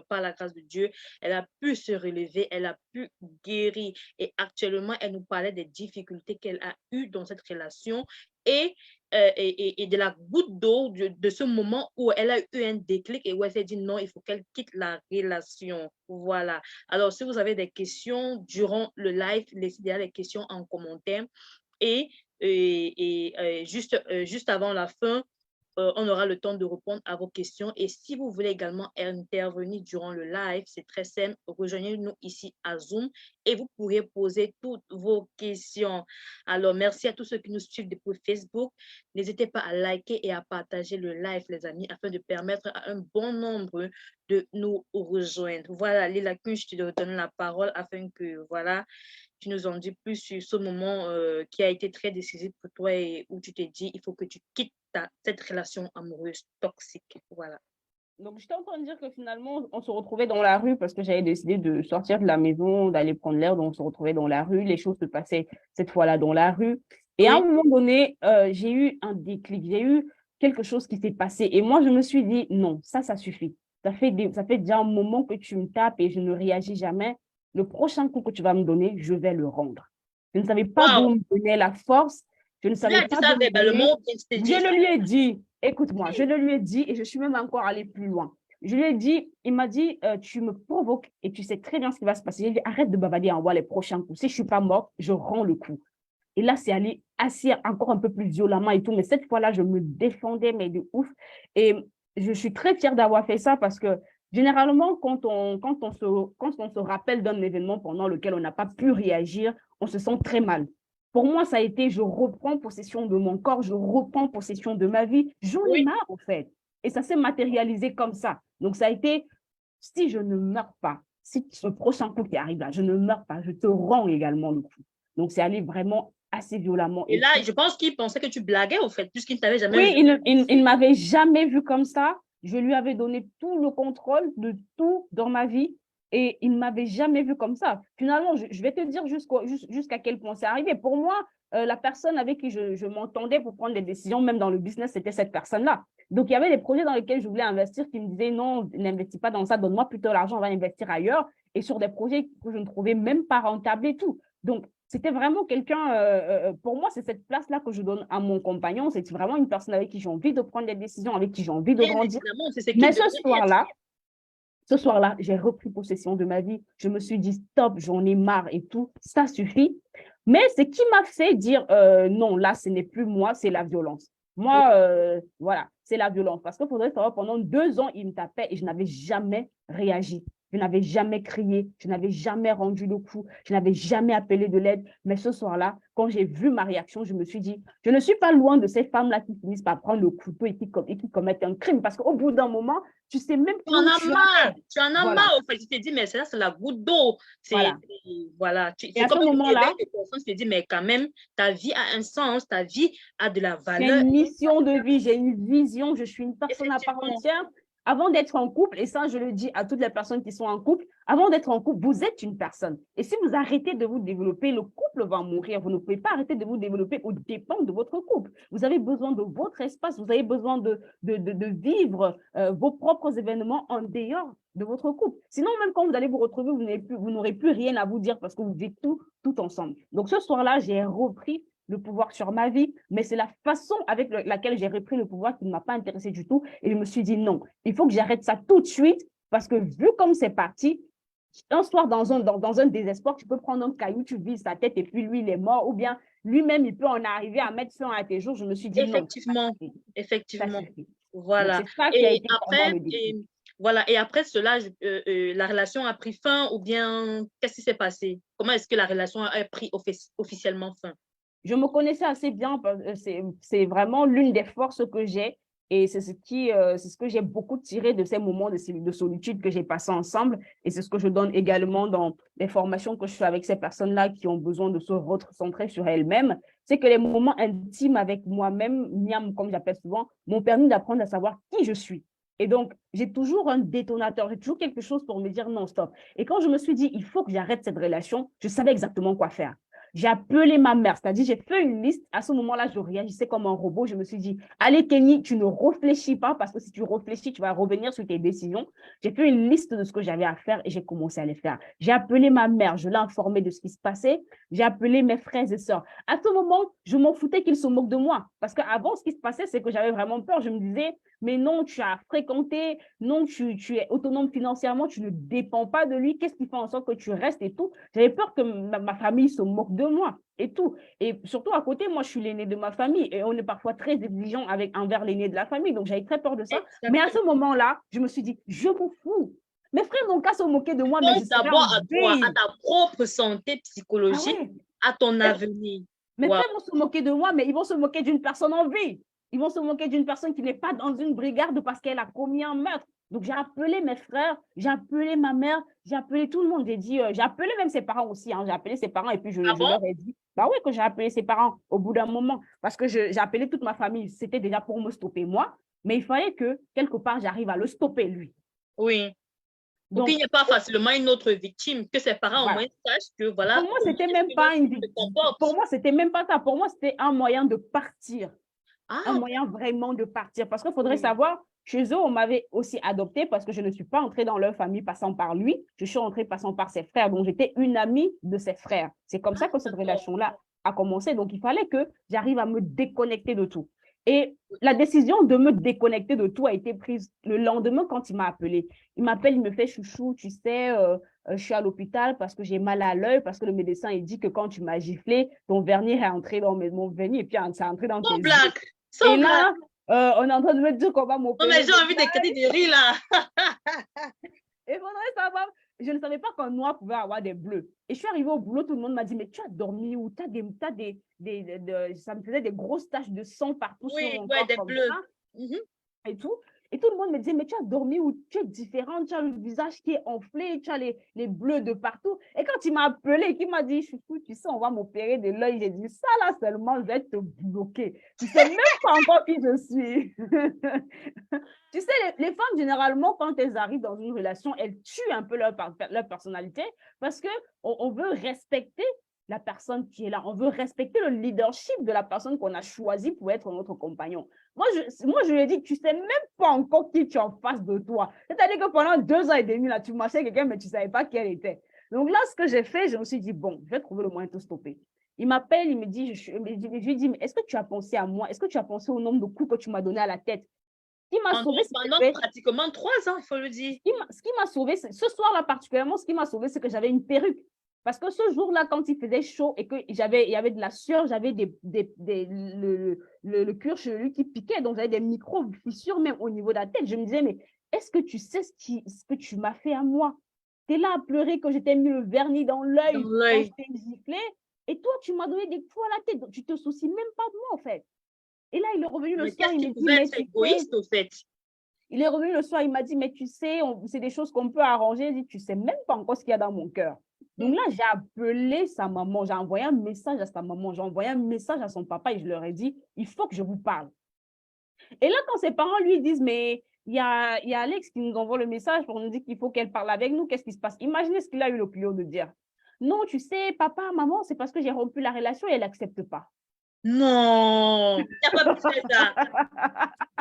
par la grâce de Dieu, elle a pu se relever, elle a pu guérir. Et actuellement, elle nous parlait des difficultés qu'elle a eues dans cette relation et, et de la goutte d'eau de ce moment où elle a eu un déclic et où elle s'est dit non, il faut qu'elle quitte la relation. Voilà. Alors, si vous avez des questions durant le live, laissez les questions en commentaire. Et, juste avant la fin, on aura le temps de répondre à vos questions. Et si vous voulez également intervenir durant le live, c'est très simple. Rejoignez-nous ici à Zoom et vous pourrez poser toutes vos questions. Alors, merci à tous ceux qui nous suivent depuis Facebook. N'hésitez pas à liker et à partager le live, les amis, afin de permettre à un bon nombre de nous rejoindre. Voilà, Lila Kun, je te donne la parole afin que, voilà, tu nous en dis plus sur ce moment qui a été très décisif pour toi et où tu t'es dit, il faut que tu quittes cette relation amoureuse toxique. Voilà. Donc, j'étais en train de dire que finalement, on se retrouvait dans la rue parce que j'avais décidé de sortir de la maison, d'aller prendre l'air. Donc, on se retrouvait dans la rue. Les choses se passaient cette fois-là dans la rue. Et à un Oui. moment donné, j'ai eu un déclic. J'ai eu quelque chose qui s'est passé. Et moi, je me suis dit, non, ça suffit. Ça fait déjà un moment que tu me tapes et je ne réagis jamais. Le prochain coup que tu vas me donner, je vais le rendre. Je ne savais pas d'où Wow. me donner la force. Je ne Tu lui savais as dit pas ça d'où me donner. verbalement, bien Je dit ça. le lui ai dit. Écoute-moi, je le lui ai dit et je suis même encore allée plus loin. Je lui ai dit, il m'a dit, tu me provoques et tu sais très bien ce qui va se passer. J'ai dit, arrête de bavader, envoie les prochains coups. Si je ne suis pas morte, je rends le coup. Et là, c'est allé assez encore un peu plus violemment et tout. Mais cette fois-là, je me défendais, mais de ouf. Et je suis très fière d'avoir fait ça parce que généralement, quand on se rappelle d'un événement pendant lequel on n'a pas pu réagir, on se sent très mal. Pour moi, ça a été, je reprends possession de mon corps, je reprends possession de ma vie. J'en ai Oui. marre, en fait. Et ça s'est matérialisé comme ça. Donc, ça a été, si je ne meurs pas, si ce prochain coup qui arrive là, je ne meurs pas, je te rends également le coup. Donc, c'est allé vraiment assez violemment. Et là, je pense qu'il pensait que tu blaguais, au fait, puisqu'il ne t'avait jamais Oui, vu. il ne m'avait jamais vu comme ça. Je lui avais donné tout le contrôle de tout dans ma vie et il ne m'avait jamais vu comme ça. Finalement, je vais te dire jusqu'à quel point c'est arrivé. Pour moi, la personne avec qui je m'entendais pour prendre des décisions, même dans le business, c'était cette personne-là. Donc, il y avait des projets dans lesquels je voulais investir qui me disaient non, n'investis pas dans ça, donne-moi plutôt l'argent, on va investir ailleurs. Et sur des projets que je ne trouvais même pas rentables et tout. Donc, c'était vraiment quelqu'un, pour moi, c'est cette place-là que je donne à mon compagnon. C'est vraiment une personne avec qui j'ai envie de prendre des décisions, avec qui j'ai envie de Bien grandir. évidemment, c'est ce Mais qu'il devrait être. ce soir-là, j'ai repris possession de ma vie. Je me suis dit, stop, j'en ai marre et tout, ça suffit. Mais ce qui m'a fait dire, non, là, ce n'est plus moi, c'est la violence. Moi, voilà, c'est la violence. Parce qu'il faudrait savoir, pendant 2 ans, il me tapait et je n'avais jamais réagi. Je n'avais jamais crié, je n'avais jamais rendu le coup, je n'avais jamais appelé de l'aide. Mais ce soir-là, quand j'ai vu ma réaction, je me suis dit, je ne suis pas loin de ces femmes-là qui finissent par prendre le couteau et qui commettent un crime. Parce qu'au bout d'un moment, tu ne sais même Tu plus en où as tu marre, es. tu en as Voilà, marre, au fait. Tu te dis, mais ça, c'est la goutte d'eau. voilà. Voilà. Et C'est à comme ce un moment-là, réveil de conscience. Tu te dis, mais quand même, ta vie a un sens, ta vie a de la j'ai valeur. une mission de vie, j'ai une vision, je suis une personne à part Effectivement, entière. Avant d'être en couple, et ça, je le dis à toutes les personnes qui sont en couple, avant d'être en couple, vous êtes une personne. Et si vous arrêtez de vous développer, le couple va mourir. Vous ne pouvez pas arrêter de vous développer aux dépens de votre couple. Vous avez besoin de votre espace, vous avez besoin de vivre vos propres événements en dehors de votre couple. Sinon, même quand vous allez vous retrouver, vous n'aurez plus rien à vous dire parce que vous êtes tout ensemble. Donc, ce soir-là, j'ai repris le pouvoir sur ma vie, mais c'est la façon avec laquelle j'ai repris le pouvoir qui ne m'a pas intéressée du tout. Et je me suis dit non, il faut que j'arrête ça tout de suite parce que vu comme c'est parti, un soir dans un désespoir, tu peux prendre un caillou, tu vises sa tête et puis lui, il est mort ou bien lui-même, il peut en arriver à mettre fin à tes jours. Je me suis dit non, effectivement, ça effectivement. suffit. Donc, Voilà. c'est ça qui a Et été pour moi après, le déclic. voilà. Et après cela, la relation a pris fin ou bien qu'est-ce qui s'est passé? Comment est-ce que la relation a pris officiellement fin? Je me connaissais assez bien, c'est vraiment l'une des forces que j'ai et c'est ce que j'ai beaucoup tiré de ces moments de solitude que j'ai passés ensemble et c'est ce que je donne également dans les formations que je fais avec ces personnes-là qui ont besoin de se recentrer sur elles-mêmes. C'est que les moments intimes avec moi-même, miam, comme j'appelle souvent, m'ont permis d'apprendre à savoir qui je suis. Et donc, j'ai toujours un détonateur, j'ai toujours quelque chose pour me dire non, stop. Et quand je me suis dit, il faut que j'arrête cette relation, je savais exactement quoi faire. J'ai appelé ma mère, c'est-à-dire j'ai fait une liste. À ce moment-là, je réagissais comme un robot. Je me suis dit, allez, Kenny, tu ne réfléchis pas parce que si tu réfléchis, tu vas revenir sur tes décisions. J'ai fait une liste de ce que j'avais à faire et j'ai commencé à les faire. J'ai appelé ma mère, je l'ai informée de ce qui se passait. J'ai appelé mes frères et sœurs. À ce moment, je m'en foutais qu'ils se moquent de moi parce qu'avant, ce qui se passait, c'est que j'avais vraiment peur. Je me disais, mais non, tu as fréquenté, non, tu es autonome financièrement, tu ne dépends pas de lui. Qu'est-ce qui fait en sorte que tu restes et tout? J'avais peur que ma famille se moque de moi et tout. Et surtout à côté, moi, je suis l'aîné de ma famille et on est parfois très exigeant envers l'aîné de la famille. Donc, j'avais très peur de ça. Mais à ce Exactement. moment-là, je me suis dit, je m'en fous. Mes frères n'ont qu'à se moquer de moi, mais je Pense serai d'abord en à toi, à veille. ta propre santé Ah psychologique, ouais. à ton avenir. Mes Wow. frères vont se moquer de moi, mais ils vont se moquer d'une personne en vie. Ils vont se moquer d'une personne qui n'est pas dans une brigade parce qu'elle a commis un meurtre. Donc, j'ai appelé mes frères, j'ai appelé ma mère, j'ai appelé tout le monde. J'ai appelé même ses parents aussi. Hein. J'ai appelé ses parents et puis Ah je bon? leur ai dit, bah oui, que j'ai appelé ses parents au bout d'un moment parce que j'ai appelé toute ma famille. C'était déjà pour me stopper moi, mais il fallait que quelque part, j'arrive à le stopper lui. Oui. Pour qu'il Donc, n'y ait pas facilement une autre victime, que ses parents au moins voilà. sachent que Pour voilà moi, comment c'était est-ce même que leur pas fils se pour comporte. moi, c'était même pas ça. Pour moi, c'était un moyen de partir. Un Ah, moyen vraiment de partir. Parce qu'il faudrait oui. savoir, chez eux, on m'avait aussi adopté parce que je ne suis pas entrée dans leur famille passant par lui, je suis entrée passant par ses frères. Donc, j'étais une amie de ses frères. C'est comme ça que cette D'accord. relation-là a commencé. Donc, il fallait que j'arrive à me déconnecter de tout. Et la décision de me déconnecter de tout a été prise le lendemain quand il m'a appelé. Il m'appelle, il me fait chouchou, tu sais, je suis à l'hôpital parce que j'ai mal à l'œil, parce que le médecin il dit que quand tu m'as giflé, ton vernis est entré dans mon vernis et puis c'est entré dans tes Sans yeux. blague, Et sans blague. là, on est en train de me dire qu'on va Non, mais m'opérer j'ai de envie ça. d'éclater de rire là. Et faudrait savoir, je ne savais pas qu'un noir pouvait avoir des bleus. Et je suis arrivée au boulot, tout le monde m'a dit, mais tu as dormi où? Ça me faisait des grosses taches de sang partout sur Oui, mon ouais, corps des comme bleus. ça Mhm. et tout. Et tout le monde me disait, mais tu as dormi ou tu es différente, tu as le visage qui est enflé, tu as les bleus de partout. Et quand il m'a appelé, qu'il m'a dit, chouchou, tu sais, on va m'opérer de l'œil, j'ai dit, ça là seulement, je vais te bloquer. Tu sais même pas encore qui je suis. Tu sais, les femmes, généralement, quand elles arrivent dans une relation, elles tuent un peu leur personnalité parce qu'on veut respecter la personne qui est là. On veut respecter le leadership de la personne qu'on a choisi pour être notre compagnon. Moi, je lui ai dit, tu ne sais même pas encore qui tu es en face de toi. C'est-à-dire que pendant 2 ans et demi, là, tu marchais avec quelqu'un, mais tu ne savais pas qui elle était. Donc là, ce que j'ai fait, je me suis dit, bon, je vais trouver le moyen de te stopper. Il m'appelle, il me dit, je lui dis, mais est-ce que tu as pensé à moi? Est-ce que tu as pensé au nombre de coups que tu m'as donné à la tête? Ce qui m'a sauvé, Pendant pratiquement 3 ans, il faut le dire. ce qui m'a sauvé, ce soir-là particulièrement, ce qui m'a sauvé, c'est que j'avais une perruque. Parce que ce jour-là, quand il faisait chaud et qu'il y avait de la sueur, j'avais le cuir chevelu qui piquait, donc j'avais des micro-fissures même au niveau de la tête. Je me disais, mais est-ce que tu sais ce que tu m'as fait à moi? Tu es là à pleurer que je t'ai mis le vernis dans l'œil, quand je t'ai giflé, et toi, tu m'as donné des coups à la tête, donc tu te soucies même pas de moi, en fait. Et là, il est revenu le soir, il me dit, mais tu égoïste, au fait. Il est revenu le soir, il m'a dit, mais tu sais, c'est des choses qu'on peut arranger. Il dit, tu sais même pas encore ce qu'il y a dans mon cœur. Donc là, j'ai appelé sa maman, j'ai envoyé un message à sa maman, j'ai envoyé un message à son papa et je leur ai dit, il faut que je vous parle. Et là, quand ses parents lui disent, mais il y a Alex qui nous envoie le message pour nous dire qu'il faut qu'elle parle avec nous, qu'est-ce qui se passe? Imaginez ce qu'il a eu le culot de dire. Non, tu sais, papa, maman, c'est parce que j'ai rompu la relation et elle n'accepte pas. Non, il n'a pas pu faire ça.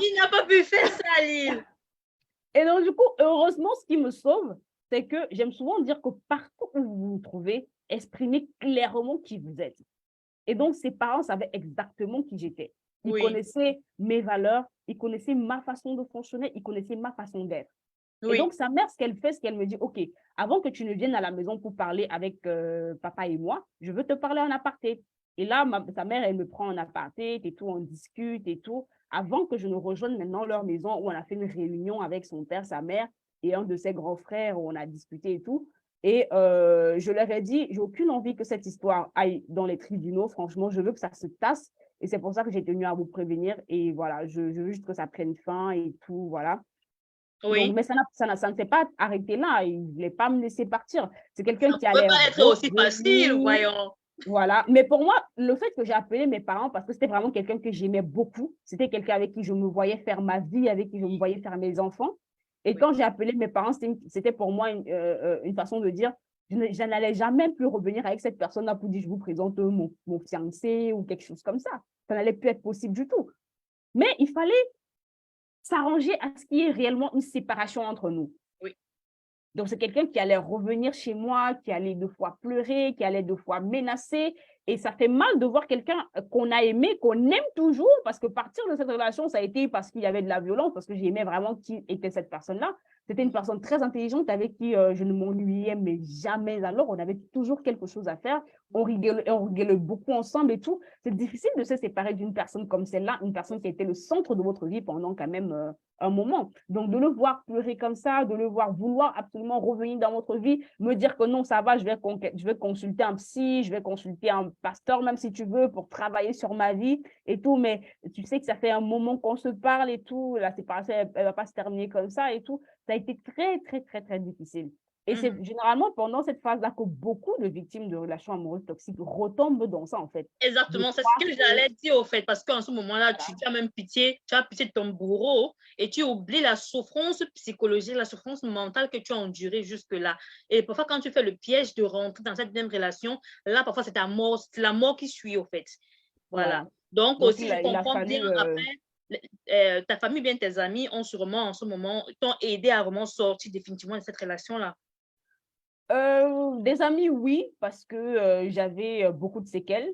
Il n'a pas pu faire ça, Lille. Et donc, du coup, heureusement, ce qui me sauve, c'est que j'aime souvent dire que partout où vous vous trouvez, exprimez clairement qui vous êtes. Et donc, ses parents savaient exactement qui j'étais. Ils connaissaient mes valeurs, ils connaissaient ma façon de fonctionner, ils connaissaient ma façon d'être. Et donc, sa mère, ce qu'elle fait, c'est qu'elle me dit, OK, avant que tu ne viennes à la maison pour parler avec papa et moi, je veux te parler en aparté. Et là, sa mère, elle me prend en aparté et tout, on discute et tout, avant que je ne rejoigne maintenant leur maison où on a fait une réunion avec son père, sa mère et un de ses grands frères où on a discuté et tout. Et je leur ai dit, j'ai aucune envie que cette histoire aille dans les tribunaux. Franchement, je veux que ça se tasse. Et c'est pour ça que j'ai tenu à vous prévenir. Et voilà, je veux juste que ça prenne fin et tout, voilà. Donc, mais ça ne s'est pas arrêté là. Il ne voulait pas me laisser partir. C'est quelqu'un qui allait. Ça ne peut pas être aussi facile, voyons. Voilà. Mais pour moi, le fait que j'ai appelé mes parents, parce que c'était vraiment quelqu'un que j'aimais beaucoup, c'était quelqu'un avec qui je me voyais faire ma vie, avec qui je me voyais faire mes enfants. Et quand j'ai appelé mes parents, c'était pour moi une façon de dire, je n'allais jamais plus revenir avec cette personne-là pour dire, je vous présente mon fiancé ou quelque chose comme ça. Ça n'allait plus être possible du tout. Mais il fallait s'arranger à ce qu'il y ait réellement une séparation entre nous. Donc, c'est quelqu'un qui allait revenir chez moi, qui allait 2 fois pleurer, qui allait 2 fois menacer. Et ça fait mal de voir quelqu'un qu'on a aimé, qu'on aime toujours, parce que partir de cette relation, ça a été parce qu'il y avait de la violence, parce que j'aimais vraiment qui était cette personne-là. C'était une personne très intelligente avec qui je ne m'ennuyais, mais jamais. Alors, on avait toujours quelque chose à faire. On rigolait beaucoup ensemble et tout. C'est difficile de se séparer d'une personne comme celle-là, une personne qui a été le centre de votre vie pendant quand même un moment. Donc, de le voir pleurer comme ça, de le voir vouloir absolument revenir dans votre vie, me dire que non, ça va, je vais consulter un psy, je vais consulter un pasteur, même si tu veux, pour travailler sur ma vie et tout, mais tu sais que ça fait un moment qu'on se parle et tout, la séparation, elle ne va pas se terminer comme ça et tout. Ça a été très, très, très, très difficile. Et c'est généralement pendant cette phase-là que beaucoup de victimes de relations amoureuses toxiques retombent dans ça, en fait. Exactement, c'est ce que j'allais dire, au fait, parce qu'en ce moment-là, tu as même pitié, tu as pitié de ton bourreau et tu oublies la souffrance psychologique, la souffrance mentale que tu as endurée jusque-là. Et parfois, quand tu fais le piège de rentrer dans cette même relation, là, parfois, c'est la mort qui suit, au fait. Voilà. Donc aussi, je comprends bien, après, ta famille, bien tes amis, ont sûrement, en ce moment, t'ont aidé à vraiment sortir définitivement de cette relation-là. Des amis, oui, parce que j'avais beaucoup de séquelles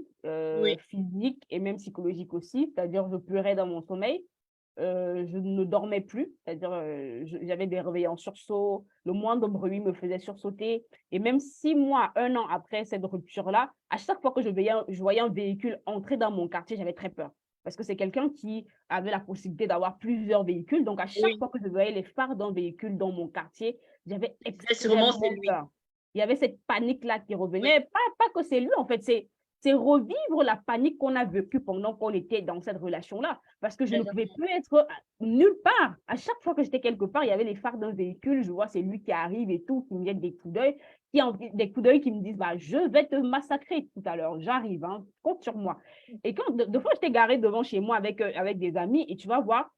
physiques et même psychologiques aussi, c'est-à-dire je pleurais dans mon sommeil, je ne dormais plus, c'est-à-dire j'avais des réveils en sursaut, le moindre bruit me faisait sursauter, et même 6 mois, 1 an après cette rupture-là, à chaque fois que je voyais un véhicule entrer dans mon quartier, j'avais très peur. Parce que c'est quelqu'un qui avait la possibilité d'avoir plusieurs véhicules, donc à chaque fois que je voyais les phares d'un véhicule dans mon quartier, j'avais extrêmement peur. Il y avait cette panique-là qui revenait. Pas que c'est lui, en fait, c'est revivre la panique qu'on a vécue pendant qu'on était dans cette relation-là. Parce que je ne pouvais plus être nulle part. À chaque fois que j'étais quelque part, il y avait les phares d'un véhicule, je vois c'est lui qui arrive et tout, qui me jette des coups d'œil, qui me disent, bah, je vais te massacrer tout à l'heure, j'arrive, hein, compte sur moi. Et quand deux fois, j'étais garée devant chez moi avec des amis et tu vas voir,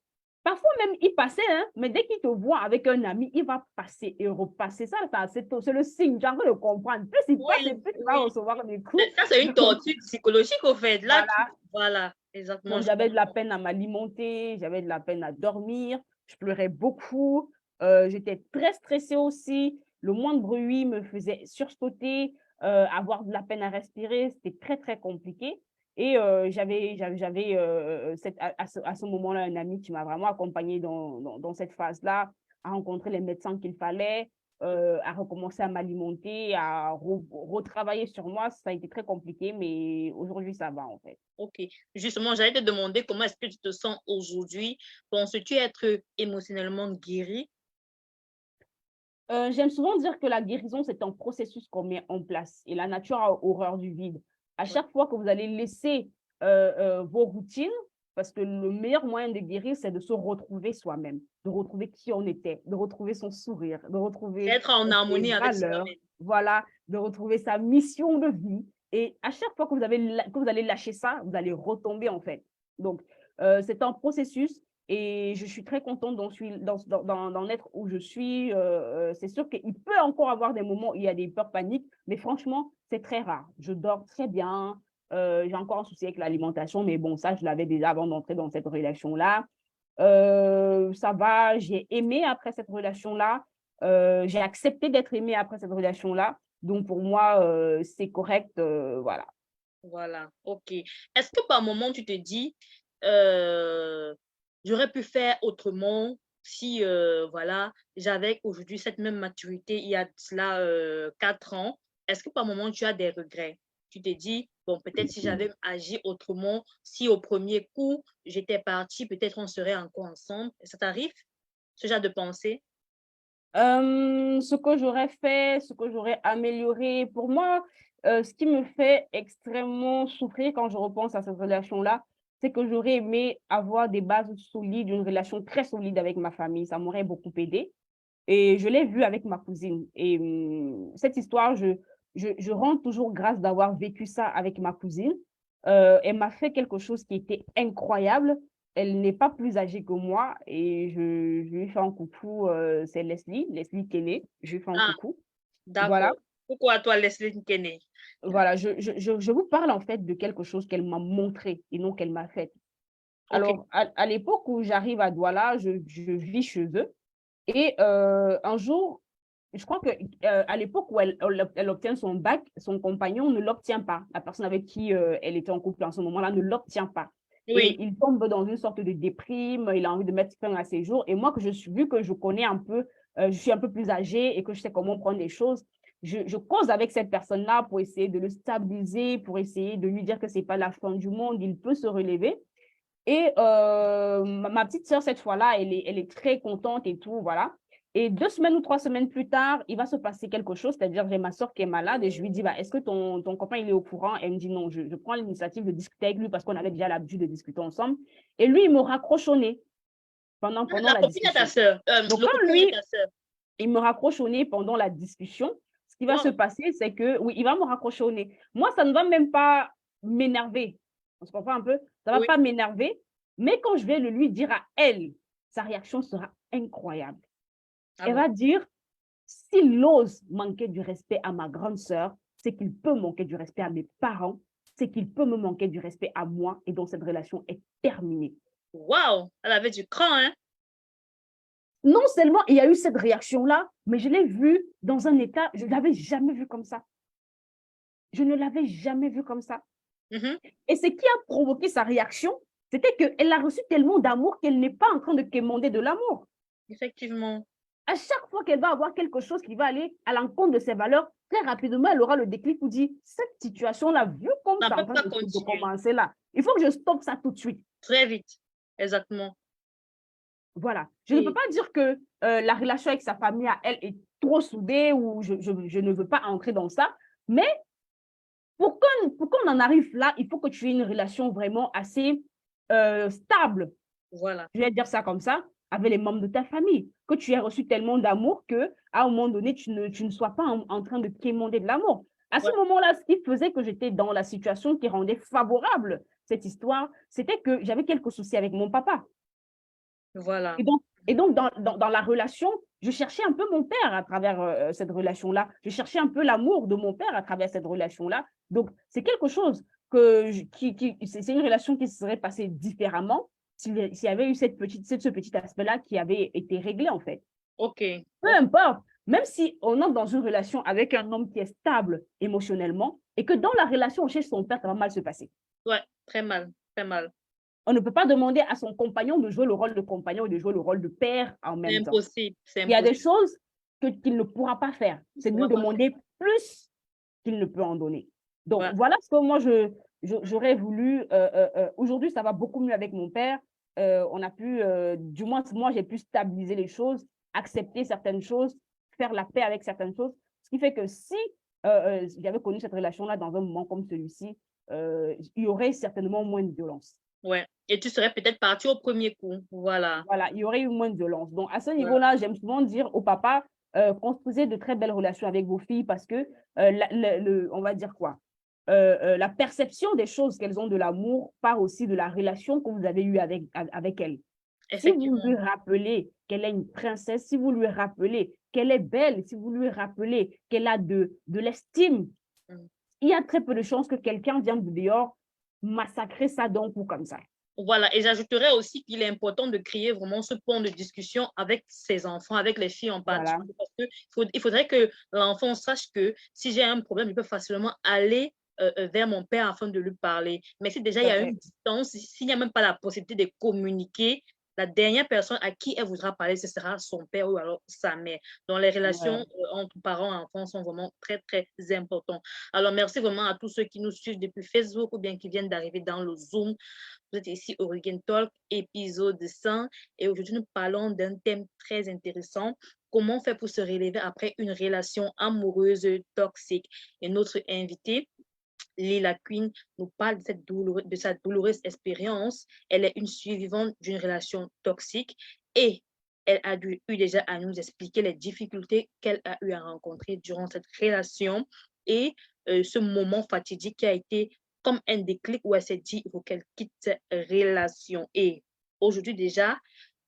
parfois même, il passait, hein, mais dès qu'il te voit avec un ami, il va passer et repasser. Ça c'est le signe, tu es en train de comprendre. Plus il passe, Oui, plus tu vas oui. recevoir des coups. Ça, c'est une Donc, torture psychologique, au fait. Là, voilà. voilà, exactement. Donc, Je j'avais de la comprends. peine à m'alimenter, j'avais de la peine à dormir, je pleurais beaucoup, j'étais très stressée aussi. Le moindre bruit me faisait sursauter, avoir de la peine à respirer, c'était très, très compliqué. Et à ce moment-là un ami qui m'a vraiment accompagnée dans cette phase-là, à rencontrer les médecins qu'il fallait, à recommencer à m'alimenter, à retravailler sur moi. Ça a été très compliqué, mais aujourd'hui, ça va en fait. Ok. Justement, j'allais te demander comment est-ce que tu te sens aujourd'hui. Penses-tu être émotionnellement guéri? J'aime souvent dire que la guérison, c'est un processus qu'on met en place et la nature a horreur du vide. À chaque fois que vous allez laisser vos routines, parce que le meilleur moyen de guérir, c'est de se retrouver soi-même, de retrouver qui on était, de retrouver son sourire, de retrouver D'être en ses harmonie avec valeurs, soi-même. voilà, de retrouver sa mission de vie. Et à chaque fois que vous allez lâcher ça, vous allez retomber en fait. Donc, c'est un processus et je suis très contente d'en être où je suis. C'est sûr qu'il peut encore avoir des moments où il y a des peurs paniques, mais franchement, c'est très rare. Je dors très bien. J'ai encore un souci avec l'alimentation, mais bon, ça, je l'avais déjà avant d'entrer dans cette relation-là. Ça va, j'ai aimé après cette relation-là. J'ai accepté d'être aimée après cette relation-là. Donc, pour moi, c'est correct. Voilà. Voilà, ok. Est-ce que par moment, tu te dis, euh, j'aurais pu faire autrement si, voilà, j'avais aujourd'hui cette même maturité il y a de cela 4 ans? Est-ce que par moment, tu as des regrets? Tu te dis, bon, peut-être si j'avais agi autrement, si au premier coup, j'étais partie, peut-être on serait encore ensemble. Ça t'arrive, ce genre de pensée? Ce que j'aurais fait, ce que j'aurais amélioré, pour moi, ce qui me fait extrêmement souffrir quand je repense à cette relation-là, c'est que j'aurais aimé avoir des bases solides, une relation très solide avec ma famille. Ça m'aurait beaucoup aidé. Et je l'ai vu avec ma cousine. Et cette histoire, je rends toujours grâce d'avoir vécu ça avec ma cousine. Elle m'a fait quelque chose qui était incroyable. Elle n'est pas plus âgée que moi et je lui fais un coucou. C'est Leslie Kenney. Je lui fais un Ah, coucou. Voilà, d'accord. Pourquoi toi, Leslie Kenney? voilà. Je vous parle en fait de quelque chose qu'elle m'a montré et non qu'elle m'a fait. Ok, Alors, à l'époque où j'arrive à Douala, je vis chez eux. Et un jour, je crois qu'à l'époque où elle obtient son bac, son compagnon ne l'obtient pas. La personne avec qui elle était en couple en ce moment-là ne l'obtient pas. oui. Et il tombe dans une sorte de déprime, il a envie de mettre fin à ses jours. Et moi, vu que je connais un peu, je suis un peu plus âgée et que je sais comment prendre les choses, je cause avec cette personne-là pour essayer de le stabiliser, pour essayer de lui dire que ce n'est pas la fin du monde, il peut se relever. Et ma petite sœur, cette fois-là, elle est très contente et tout, voilà. Et 2 semaines ou 3 semaines plus tard, il va se passer quelque chose, c'est-à-dire j'ai ma soeur qui est malade et je lui dis, bah, est-ce que ton copain, il est au courant? Elle me dit non, je prends l'initiative de discuter avec lui parce qu'on avait déjà l'habitude de discuter ensemble. Et lui, il me raccroche au nez pendant La la copine à ta discussion. sœur, Donc, le quand copain à lui, ta sœur. il me raccroche au nez pendant la discussion, ce qui va se Wow. passer, c'est que, oui, il va me raccrocher au nez. Moi, ça ne va même pas m'énerver. On se comprend un peu? Ça ne va Oui. pas m'énerver. Mais quand je vais le lui dire à elle, sa réaction sera incroyable. Ah Elle bon? va dire, s'il ose manquer du respect à ma grande sœur, c'est qu'il peut manquer du respect à mes parents, c'est qu'il peut me manquer du respect à moi, et donc cette relation est terminée. Waouh! Elle avait du cran, hein? Non seulement il y a eu cette réaction-là, mais je l'ai vue dans un état, je ne l'avais jamais vu comme ça. Je ne l'avais jamais vu comme ça. Mhm. Et ce qui a provoqué sa réaction, c'était qu'elle a reçu tellement d'amour qu'elle n'est pas en train de quémander de l'amour. Effectivement. À chaque fois qu'elle va avoir quelque chose qui va aller à l'encontre de ses valeurs, très rapidement, elle aura le déclic pour dire, cette situation-là, vu comme Ça c'est ne en peut train pas de continuer. commencer là, il faut que je stoppe ça tout de suite. Très vite. Exactement. Voilà. Je ne peux Et pas dire que la relation avec sa famille à elle est trop soudée ou je ne veux pas entrer dans ça, mais pour qu'on en arrive là, il faut que tu aies une relation vraiment assez stable. Voilà. Je vais dire ça comme ça, avec les membres de ta famille, que tu aies reçu tellement d'amour qu'à un moment donné, tu ne sois pas en train de quémander de l'amour. À ce Ouais, moment-là, ce qui faisait que j'étais dans la situation qui rendait favorable cette histoire, c'était que j'avais quelques soucis avec mon papa. voilà. Et donc dans la relation, je cherchais un peu mon père à travers cette relation-là. Je cherchais un peu l'amour de mon père à travers cette relation-là. Donc, c'est quelque chose c'est une relation qui se serait passée différemment s'il y avait eu ce petit aspect-là qui avait été réglé, en fait. OK. Peu importe, même si on entre dans une relation avec un homme qui est stable émotionnellement et que dans la relation, on cherche son père, ça va mal se passer. Ouais, très mal, très mal. On ne peut pas demander à son compagnon de jouer le rôle de compagnon et de jouer le rôle de père en C'est même temps. impossible, c'est Il y a des impossible. choses qu'il ne pourra pas faire. C'est de On lui va pas faire. demander plus qu'il ne peut en donner. Donc, Ouais. voilà ce que moi, j'aurais voulu. Aujourd'hui, ça va beaucoup mieux avec mon père. On a pu, du moins, moi, j'ai pu stabiliser les choses, accepter certaines choses, faire la paix avec certaines choses. Ce qui fait que si j'avais connu cette relation-là dans un moment comme celui-ci, il y aurait certainement moins de violence. Ouais. Et tu serais peut-être parti au premier coup. Voilà. Voilà, il y aurait eu moins de violence. Donc, à ce Voilà. niveau-là, j'aime souvent dire au papa, construisez de très belles relations avec vos filles parce que, on va dire quoi, la perception des choses qu'elles ont de l'amour part aussi de la relation que vous avez eue avec elles. Si vous Effectivement. lui rappelez qu'elle est une princesse, si vous lui rappelez qu'elle est belle, si vous lui rappelez qu'elle a de l'estime, Mm. il y a très peu de chances que quelqu'un vienne de dehors massacrer ça d'un coup comme ça. Voilà, et j'ajouterais aussi qu'il est important de créer vraiment ce pont de discussion avec ses enfants, avec les filles en Voilà, particulier, parce il faudrait que l'enfant sache que si j'ai un problème, il peut facilement aller vers mon père afin de lui parler. Mais si déjà tout il y à a fait. une distance, s'il n'y a même pas la possibilité de communiquer, la dernière personne à qui elle voudra parler, ce sera son père ou alors sa mère. Donc, les relations Ouais. entre parents et enfants sont vraiment très, très importantes. Alors, merci vraiment à tous ceux qui nous suivent depuis Facebook ou bien qui viennent d'arriver dans le Zoom. Vous êtes ici au Origin Talk, épisode 100. Et aujourd'hui, nous parlons d'un thème très intéressant. Comment faire pour se relever après une relation amoureuse toxique? Et notre invitée, Lila Queen, nous parle de sa douloureuse expérience. Elle est une survivante d'une relation toxique et elle a eu déjà à nous expliquer les difficultés qu'elle a eu à rencontrer durant cette relation et ce moment fatidique qui a été comme un déclic où elle s'est dit il faut qu'elle quitte cette relation. Et aujourd'hui déjà,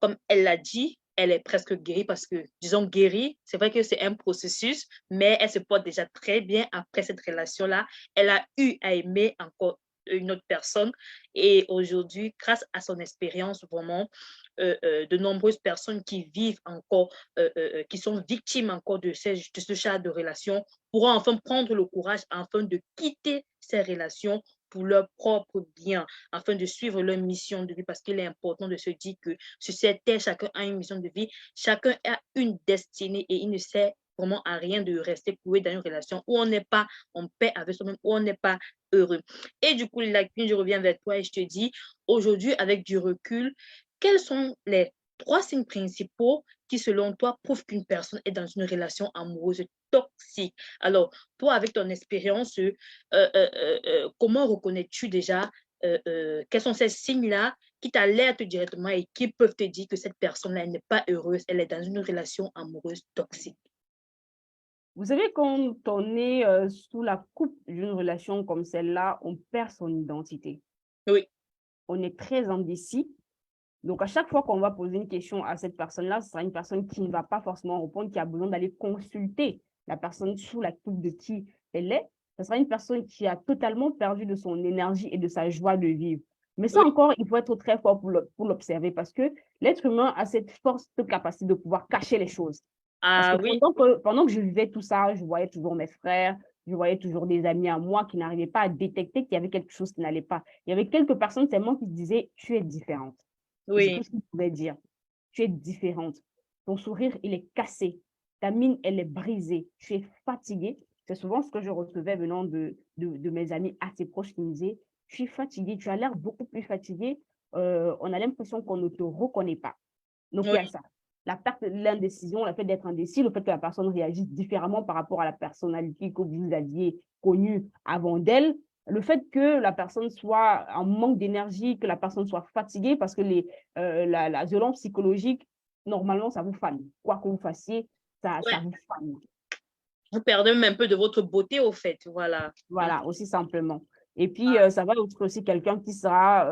comme elle l'a dit, elle est presque guérie parce que, disons guérie, c'est vrai que c'est un processus, mais elle se porte déjà très bien après cette relation-là. Elle a eu à aimer encore une autre personne et aujourd'hui, grâce à son expérience, vraiment, de nombreuses personnes qui vivent encore, qui sont victimes encore de ce genre de relation, pourront enfin prendre le courage afin de quitter ces relations pour leur propre bien, afin de suivre leur mission de vie, parce qu'il est important de se dire que sur cette terre, chacun a une mission de vie, chacun a une destinée et il ne sert vraiment à rien de rester cloué dans une relation où on n'est pas en paix avec soi-même, où on n'est pas heureux. Et du coup, je reviens vers toi et je te dis, aujourd'hui, avec du recul, quels sont les 3 signes principaux qui, selon toi, prouvent qu'une personne est dans une relation amoureuse toxique? Alors, toi, avec ton expérience, comment reconnais-tu déjà quels sont ces signes-là qui t'alertent directement et qui peuvent te dire que cette personne-là n'est pas heureuse, elle est dans une relation amoureuse toxique? Vous savez, quand on est sous la coupe d'une relation comme celle-là, on perd son identité. Oui, On est très indécis. Donc, à chaque fois qu'on va poser une question à cette personne-là, ce sera une personne qui ne va pas forcément répondre, qui a besoin d'aller consulter la personne sous la coupe de qui elle est. Ce sera une personne qui a totalement perdu de son énergie et de sa joie de vivre. Mais ça oui. encore, il faut être très fort pour l'observer parce que l'être humain a cette force, cette capacité de pouvoir cacher les choses. Parce que Ah oui, pendant que je vivais tout ça, je voyais toujours mes frères, je voyais toujours des amis à moi qui n'arrivaient pas à détecter qu'il y avait quelque chose qui n'allait pas. Il y avait quelques personnes seulement qui se disaient, tu es différente. Et c'est oui, tout ce qu'il pouvait dire. Tu es différente. Ton sourire, il est cassé. Ta mine, elle est brisée. Tu es fatiguée. C'est souvent ce que je recevais venant de mes amis assez proches qui me disaient, tu es fatiguée, tu as l'air beaucoup plus fatiguée. On a l'impression qu'on ne te reconnaît pas. Donc, il y a oui, ça. la perte de l'indécision, le fait d'être indécis, le fait que la personne réagisse différemment par rapport à la personnalité que vous aviez connue avant d'elle, le fait que la personne soit en manque d'énergie, que la personne soit fatiguée, parce que la violence psychologique, normalement, ça vous fane. Quoi que vous fassiez, ça Ouais. vous fane. Vous perdez même un peu de votre beauté, au fait. Voilà. Voilà, aussi simplement. Et puis, ça va être aussi quelqu'un qui sera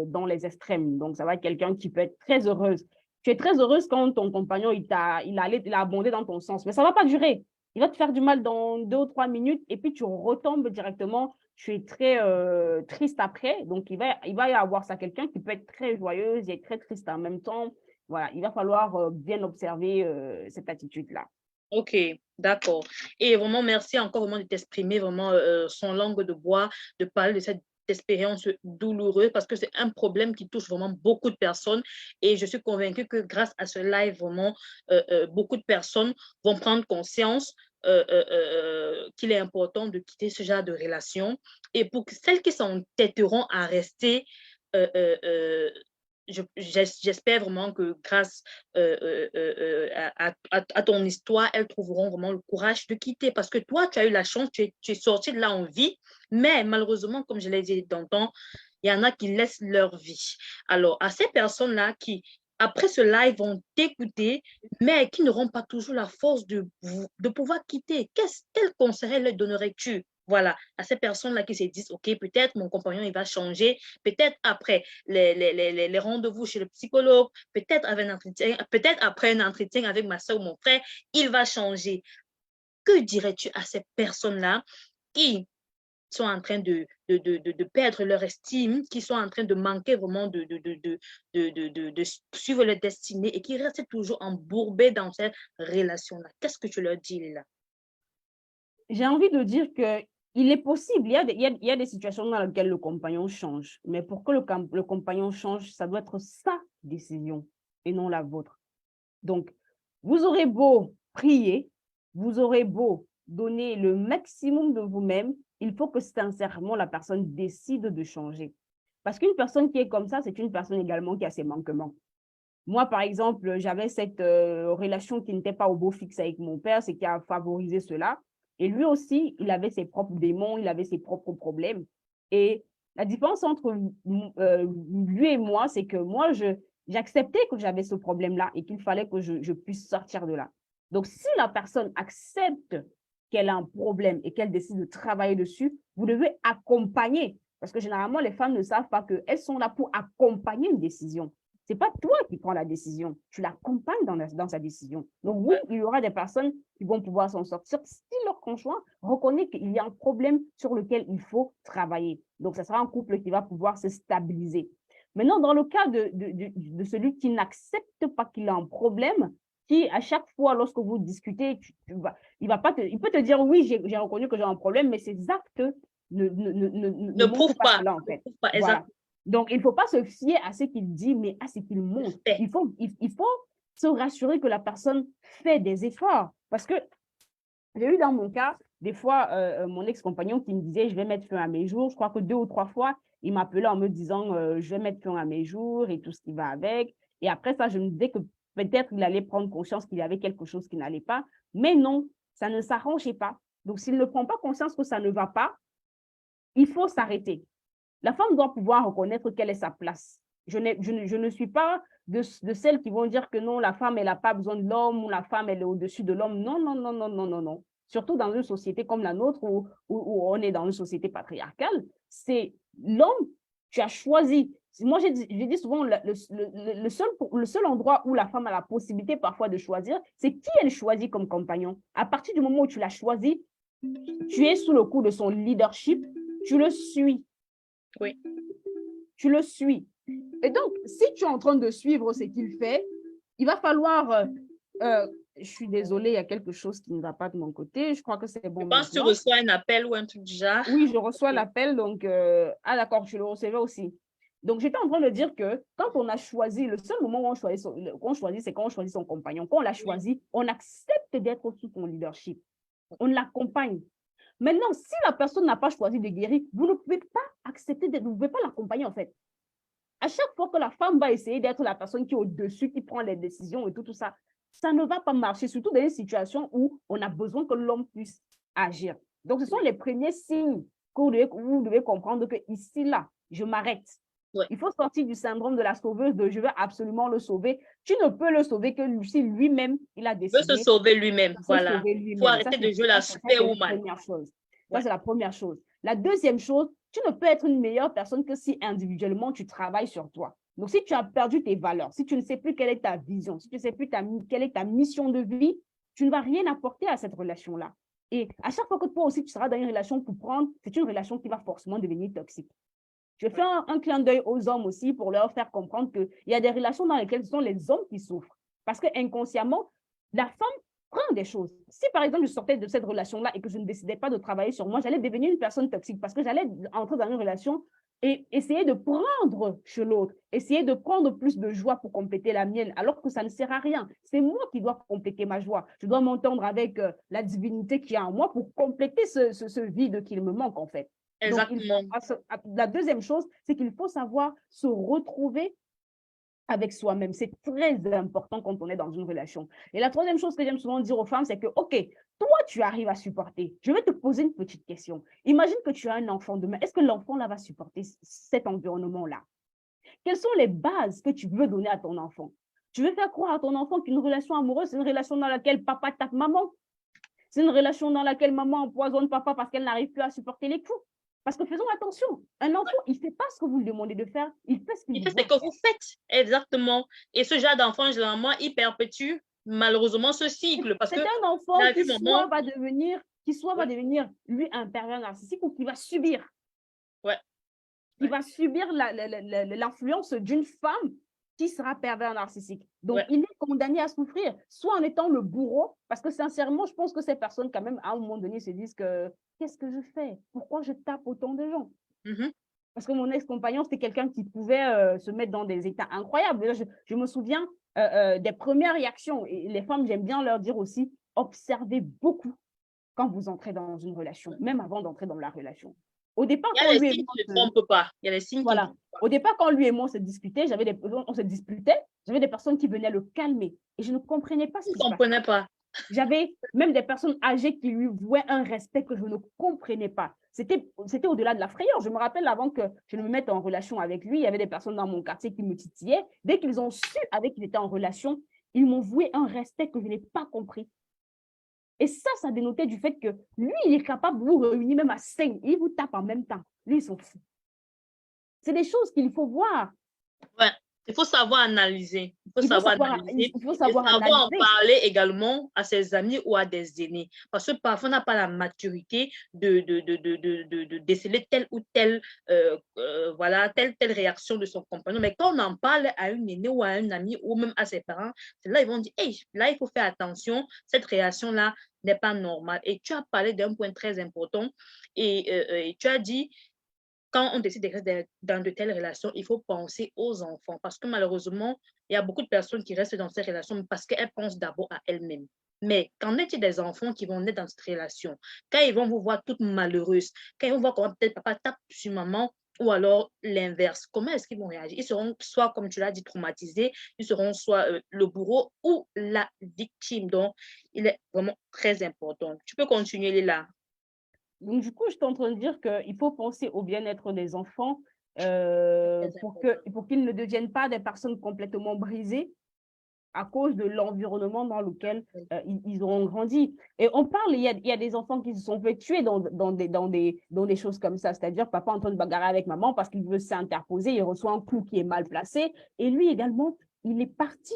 dans les extrêmes. Donc, ça va être quelqu'un qui peut être très heureuse. Tu es très heureuse quand ton compagnon, il a abondé dans ton sens. Mais ça ne va pas durer. Il va te faire du mal dans 2 ou 3 minutes et puis tu retombes directement. Tu es très triste après. Donc, il va y avoir ça, quelqu'un qui peut être très joyeuse et très triste en même temps. Voilà, il va falloir bien observer cette attitude-là. Ok, d'accord. Et vraiment, merci encore vraiment de t'exprimer vraiment sans langue de bois, de parler de cette expérience douloureuse parce que c'est un problème qui touche vraiment beaucoup de personnes et je suis convaincue que grâce à ce live, vraiment, beaucoup de personnes vont prendre conscience qu'il est important de quitter ce genre de relation et pour celles qui s'entêteront à rester j'espère vraiment que grâce à ton histoire, elles trouveront vraiment le courage de quitter. Parce que toi, tu as eu la chance, tu es sorti de là en vie, mais malheureusement, comme je l'ai dit tantôt, il y en a qui laissent leur vie. Alors, à ces personnes-là qui, après ce live, vont t'écouter, mais qui n'auront pas toujours la force de pouvoir quitter, quel conseil leur donnerais-tu? Voilà, à ces personnes-là qui se disent, OK, peut-être mon compagnon, il va changer, peut-être après les rendez-vous chez le psychologue, peut-être après un entretien avec ma soeur ou mon frère, il va changer. Que dirais-tu à ces personnes-là qui sont en train de perdre leur estime, qui sont en train de manquer vraiment de suivre leur destinée et qui restent toujours embourbés dans cette relation-là? Qu'est-ce que tu leur dis là? J'ai envie de dire que il est possible, il y a des situations dans lesquelles le compagnon change, mais pour que le compagnon change, ça doit être sa décision et non la vôtre. Donc, vous aurez beau prier, vous aurez beau donner le maximum de vous-même, il faut que sincèrement la personne décide de changer. Parce qu'une personne qui est comme ça, c'est une personne également qui a ses manquements. Moi, par exemple, j'avais cette relation qui n'était pas au beau fixe avec mon père, ce qui a favorisé cela. Et lui aussi, il avait ses propres démons, il avait ses propres problèmes. Et la différence entre lui et moi, c'est que moi, j'acceptais que j'avais ce problème-là et qu'il fallait que je puisse sortir de là. Donc, si la personne accepte qu'elle a un problème et qu'elle décide de travailler dessus, vous devez accompagner. Parce que généralement, les femmes ne savent pas qu'elles sont là pour accompagner une décision. Ce n'est pas toi qui prends la décision, tu l'accompagnes dans sa décision. Donc oui, il y aura des personnes qui vont pouvoir s'en sortir si leur conjoint reconnaît qu'il y a un problème sur lequel il faut travailler. Donc, ce sera un couple qui va pouvoir se stabiliser. Maintenant, dans le cas de celui qui n'accepte pas qu'il a un problème, qui à chaque fois, lorsque vous discutez, il peut te dire oui, j'ai reconnu que j'ai un problème, mais ses actes ne Ne montrent prouve pas pas, cela en ne fait. prouve pas, Voilà. exactement. Donc, il ne faut pas se fier à ce qu'il dit, mais à ce qu'il montre. Il faut se rassurer que la personne fait des efforts. Parce que j'ai eu dans mon cas, des fois, mon ex-compagnon qui me disait, je vais mettre fin à mes jours. Je crois que 2 ou 3 fois, il m'appelait en me disant, je vais mettre fin à mes jours et tout ce qui va avec. Et après ça, je me disais que peut-être il allait prendre conscience qu'il y avait quelque chose qui n'allait pas. Mais non, ça ne s'arrangeait pas. Donc, s'il ne prend pas conscience que ça ne va pas, il faut s'arrêter. La femme doit pouvoir reconnaître quelle est sa place. Je ne suis pas de celles qui vont dire que non, la femme, elle n'a pas besoin de l'homme ou la femme, elle est au-dessus de l'homme. Non, non, non, non, non, non, non. Surtout dans une société comme la nôtre où on est dans une société patriarcale, c'est l'homme, tu as choisi. Moi, je dis souvent, le seul endroit où la femme a la possibilité parfois de choisir, c'est qui elle choisit comme compagnon. À partir du moment où tu l'as choisi, tu es sous le coup de son leadership, tu le suis. Oui. Tu le suis. Et donc, si tu es en train de suivre ce qu'il fait, il va falloir... je suis désolée, il y a quelque chose qui ne va pas de mon côté. Je crois que c'est Je bon pense que tu maintenant. reçois un appel ou un truc du genre. Oui, je reçois l'appel. Donc, ah d'accord, tu le recevais aussi. Donc, j'étais en train de dire que quand on a choisi, le seul moment où on choisit, c'est quand on choisit son compagnon. Quand on l'a choisi, on accepte d'être sous son leadership. On l'accompagne. Maintenant, si la personne n'a pas choisi de guérir, vous ne pouvez pas accepter, vous ne pouvez pas l'accompagner en fait. À chaque fois que la femme va essayer d'être la personne qui est au-dessus, qui prend les décisions et tout ça, ça ne va pas marcher, surtout dans une situation où on a besoin que l'homme puisse agir. Donc, ce sont les premiers signes que vous devez comprendre que ici, là, je m'arrête. Ouais. Il faut sortir du syndrome de la sauveuse, de je veux absolument le sauver. Tu ne peux le sauver que si lui-même, il a Il veut se décidé sauver lui-même. de se Voilà. sauver Il faut lui-même. arrêter de jouer la Ça, c'est la superwoman. première chose. Ça, Ouais. c'est la première chose. La deuxième chose, tu ne peux être une meilleure personne que si individuellement, tu travailles sur toi. Donc, si tu as perdu tes valeurs, si tu ne sais plus quelle est ta vision, si tu ne sais plus quelle est ta mission de vie, tu ne vas rien apporter à cette relation-là. Et à chaque fois que toi aussi, tu seras dans une relation pour prendre, c'est une relation qui va forcément devenir toxique. Je fais un clin d'œil aux hommes aussi pour leur faire comprendre qu'il y a des relations dans lesquelles ce sont les hommes qui souffrent. Parce que inconsciemment, la femme prend des choses. Si par exemple, je sortais de cette relation-là et que je ne décidais pas de travailler sur moi, j'allais devenir une personne toxique parce que j'allais entrer dans une relation et essayer de prendre chez l'autre, essayer de prendre plus de joie pour compléter la mienne, alors que ça ne sert à rien. C'est moi qui dois compléter ma joie. Je dois m'entendre avec la divinité qui est en moi pour compléter ce vide qu'il me manque en fait. Donc, Exactement. la deuxième chose, c'est qu'il faut savoir se retrouver avec soi-même. C'est très important quand on est dans une relation. Et la troisième chose que j'aime souvent dire aux femmes, c'est que, OK, toi, tu arrives à supporter. Je vais te poser une petite question. Imagine que tu as un enfant demain. Est-ce que l'enfant là va supporter cet environnement-là? Quelles sont les bases que tu veux donner à ton enfant? Tu veux faire croire à ton enfant qu'une relation amoureuse, c'est une relation dans laquelle papa tape maman? C'est une relation dans laquelle maman empoisonne papa parce qu'elle n'arrive plus à supporter les coups. Parce que faisons attention, un enfant, il ne fait pas ce que vous lui demandez de faire, il fait ce qu'il Il vous fait ce voit que faire. vous faites. Exactement. Et ce genre d'enfant, généralement, il perpétue malheureusement ce cycle. Parce que C'est un enfant la vie, qui maman. va devenir, va devenir, lui, un pervers narcissique ou qui va subir. Ouais. Il va subir l'influence d'une femme qui sera pervers narcissique. Donc, Ouais. il est condamné à souffrir, soit en étant le bourreau, parce que sincèrement, je pense que ces personnes, quand même, à un moment donné, se disent que qu'est-ce que je fais? Pourquoi je tape autant de gens? Parce que mon ex-compagnon, c'était quelqu'un qui pouvait se mettre dans des états incroyables. Je me souviens des premières réactions. Et les femmes, j'aime bien leur dire aussi, observez beaucoup quand vous entrez dans une relation, même avant d'entrer dans la relation. Au départ, Il y quand a les lui et signes moi, qui ne trompent pas. Il y a les signes qui ne voilà. trompent pas. Au départ, quand lui et moi on se disputait, on se disputait, j'avais des personnes qui venaient le calmer et je ne comprenais pas ce Je qui ne se passait. comprenais pas. J'avais même des personnes âgées qui lui vouaient un respect que je ne comprenais pas. C'était au-delà de la frayeur. Je me rappelle avant que je ne me mette en relation avec lui, il y avait des personnes dans mon quartier qui me titillaient. Dès qu'ils ont su avec qui il était en relation, ils m'ont voué un respect que je n'ai pas compris. Et ça dénotait du fait que lui, il est capable de vous réunir même à 5 et il vous tape en même temps. Lui, ils sont fous. C'est des choses qu'il faut voir. Ouais. Il faut savoir analyser. Il faut savoir analyser. Il faut Et savoir savoir en analyser. parler également à ses amis ou à des aînés. Parce que parfois, on n'a pas la maturité de déceler telle ou telle, voilà, telle réaction de son compagnon. Mais quand on en parle à une aînée ou à un ami ou même à ses parents, c'est là ils vont dire, hey, là, il faut faire attention. Cette réaction-là n'est pas normale. Et tu as parlé d'un point très important et tu as dit, quand on décide de rester dans de telles relations, il faut penser aux enfants parce que malheureusement, il y a beaucoup de personnes qui restent dans ces relations parce qu'elles pensent d'abord à elles-mêmes. Mais qu'en est-il des enfants qui vont naître dans cette relation? Quand ils vont vous voir toutes malheureuses, quand ils vont voir comment peut-être papa tape sur maman ou alors l'inverse, comment est-ce qu'ils vont réagir? Ils seront soit, comme tu l'as dit, traumatisés, ils seront soit le bourreau ou la victime. Donc, il est vraiment très important. Tu peux continuer, Lila. Donc, du coup, je suis en train de dire qu'il faut penser au bien-être des enfants pour qu'ils ne deviennent pas des personnes complètement brisées à cause de l'environnement dans lequel ils auront grandi. Et on parle, il y a des enfants qui se sont fait tuer dans des choses comme ça, c'est-à-dire papa en train de bagarrer avec maman parce qu'il veut s'interposer, il reçoit un coup qui est mal placé, et lui également, il est parti.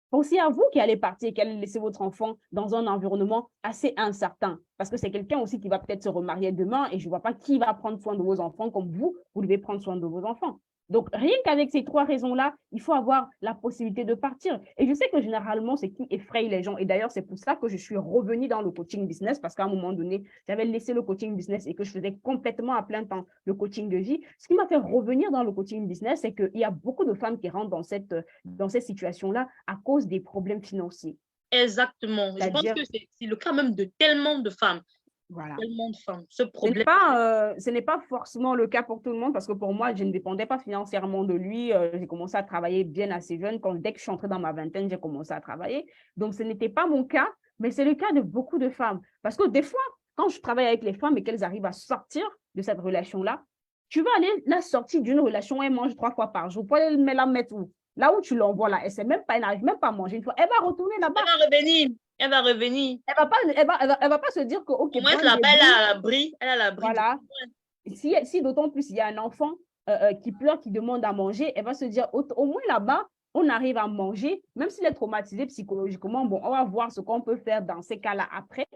Pensez à vous qui allez partir et qui allez laisser votre enfant dans un environnement assez incertain. Parce que c'est quelqu'un aussi qui va peut-être se remarier demain et je ne vois pas qui va prendre soin de vos enfants comme vous devez prendre soin de vos enfants. Donc, rien qu'avec ces trois raisons-là, il faut avoir la possibilité de partir. Et je sais que généralement, c'est qui effraie les gens. Et d'ailleurs, c'est pour ça que je suis revenue dans le coaching business parce qu'à un moment donné, j'avais laissé le coaching business et que je faisais complètement à plein temps le coaching de vie. Ce qui m'a fait revenir dans le coaching business, c'est qu'il y a beaucoup de femmes qui rentrent dans cette situation-là à cause des problèmes financiers. Exactement. Je pense que c'est le cas même de tellement de femmes. Voilà. Tellement de femmes. Ce Ce n'est problème. pas, ce n'est pas forcément le cas pour tout le monde parce que pour moi, je ne dépendais pas financièrement de lui. J'ai commencé à travailler bien assez jeune. Dès que je suis entrée dans ma vingtaine, j'ai commencé à travailler. Donc, ce n'était pas mon cas, mais c'est le cas de beaucoup de femmes. Parce que des fois, quand je travaille avec les femmes et qu'elles arrivent à sortir de cette relation-là, tu vas aller la sortir d'une relation, elle mange 3 fois par jour. Pour elle la mettre où? Là où tu l'envoies là, elle n'arrive même pas à manger une fois. Elle va retourner là-bas. Elle va revenir. Elle va revenir. Elle va pas se dire que, OK, Au moins, pour un là-bas, elle début, a l'abri. Elle a l'abri du voilà. Si d'autant plus il y a un enfant qui pleure, qui demande à manger, elle va se dire, au moins là-bas, on arrive à manger, même s'il est traumatisé psychologiquement, bon, on va voir ce qu'on peut faire dans ces cas-là après,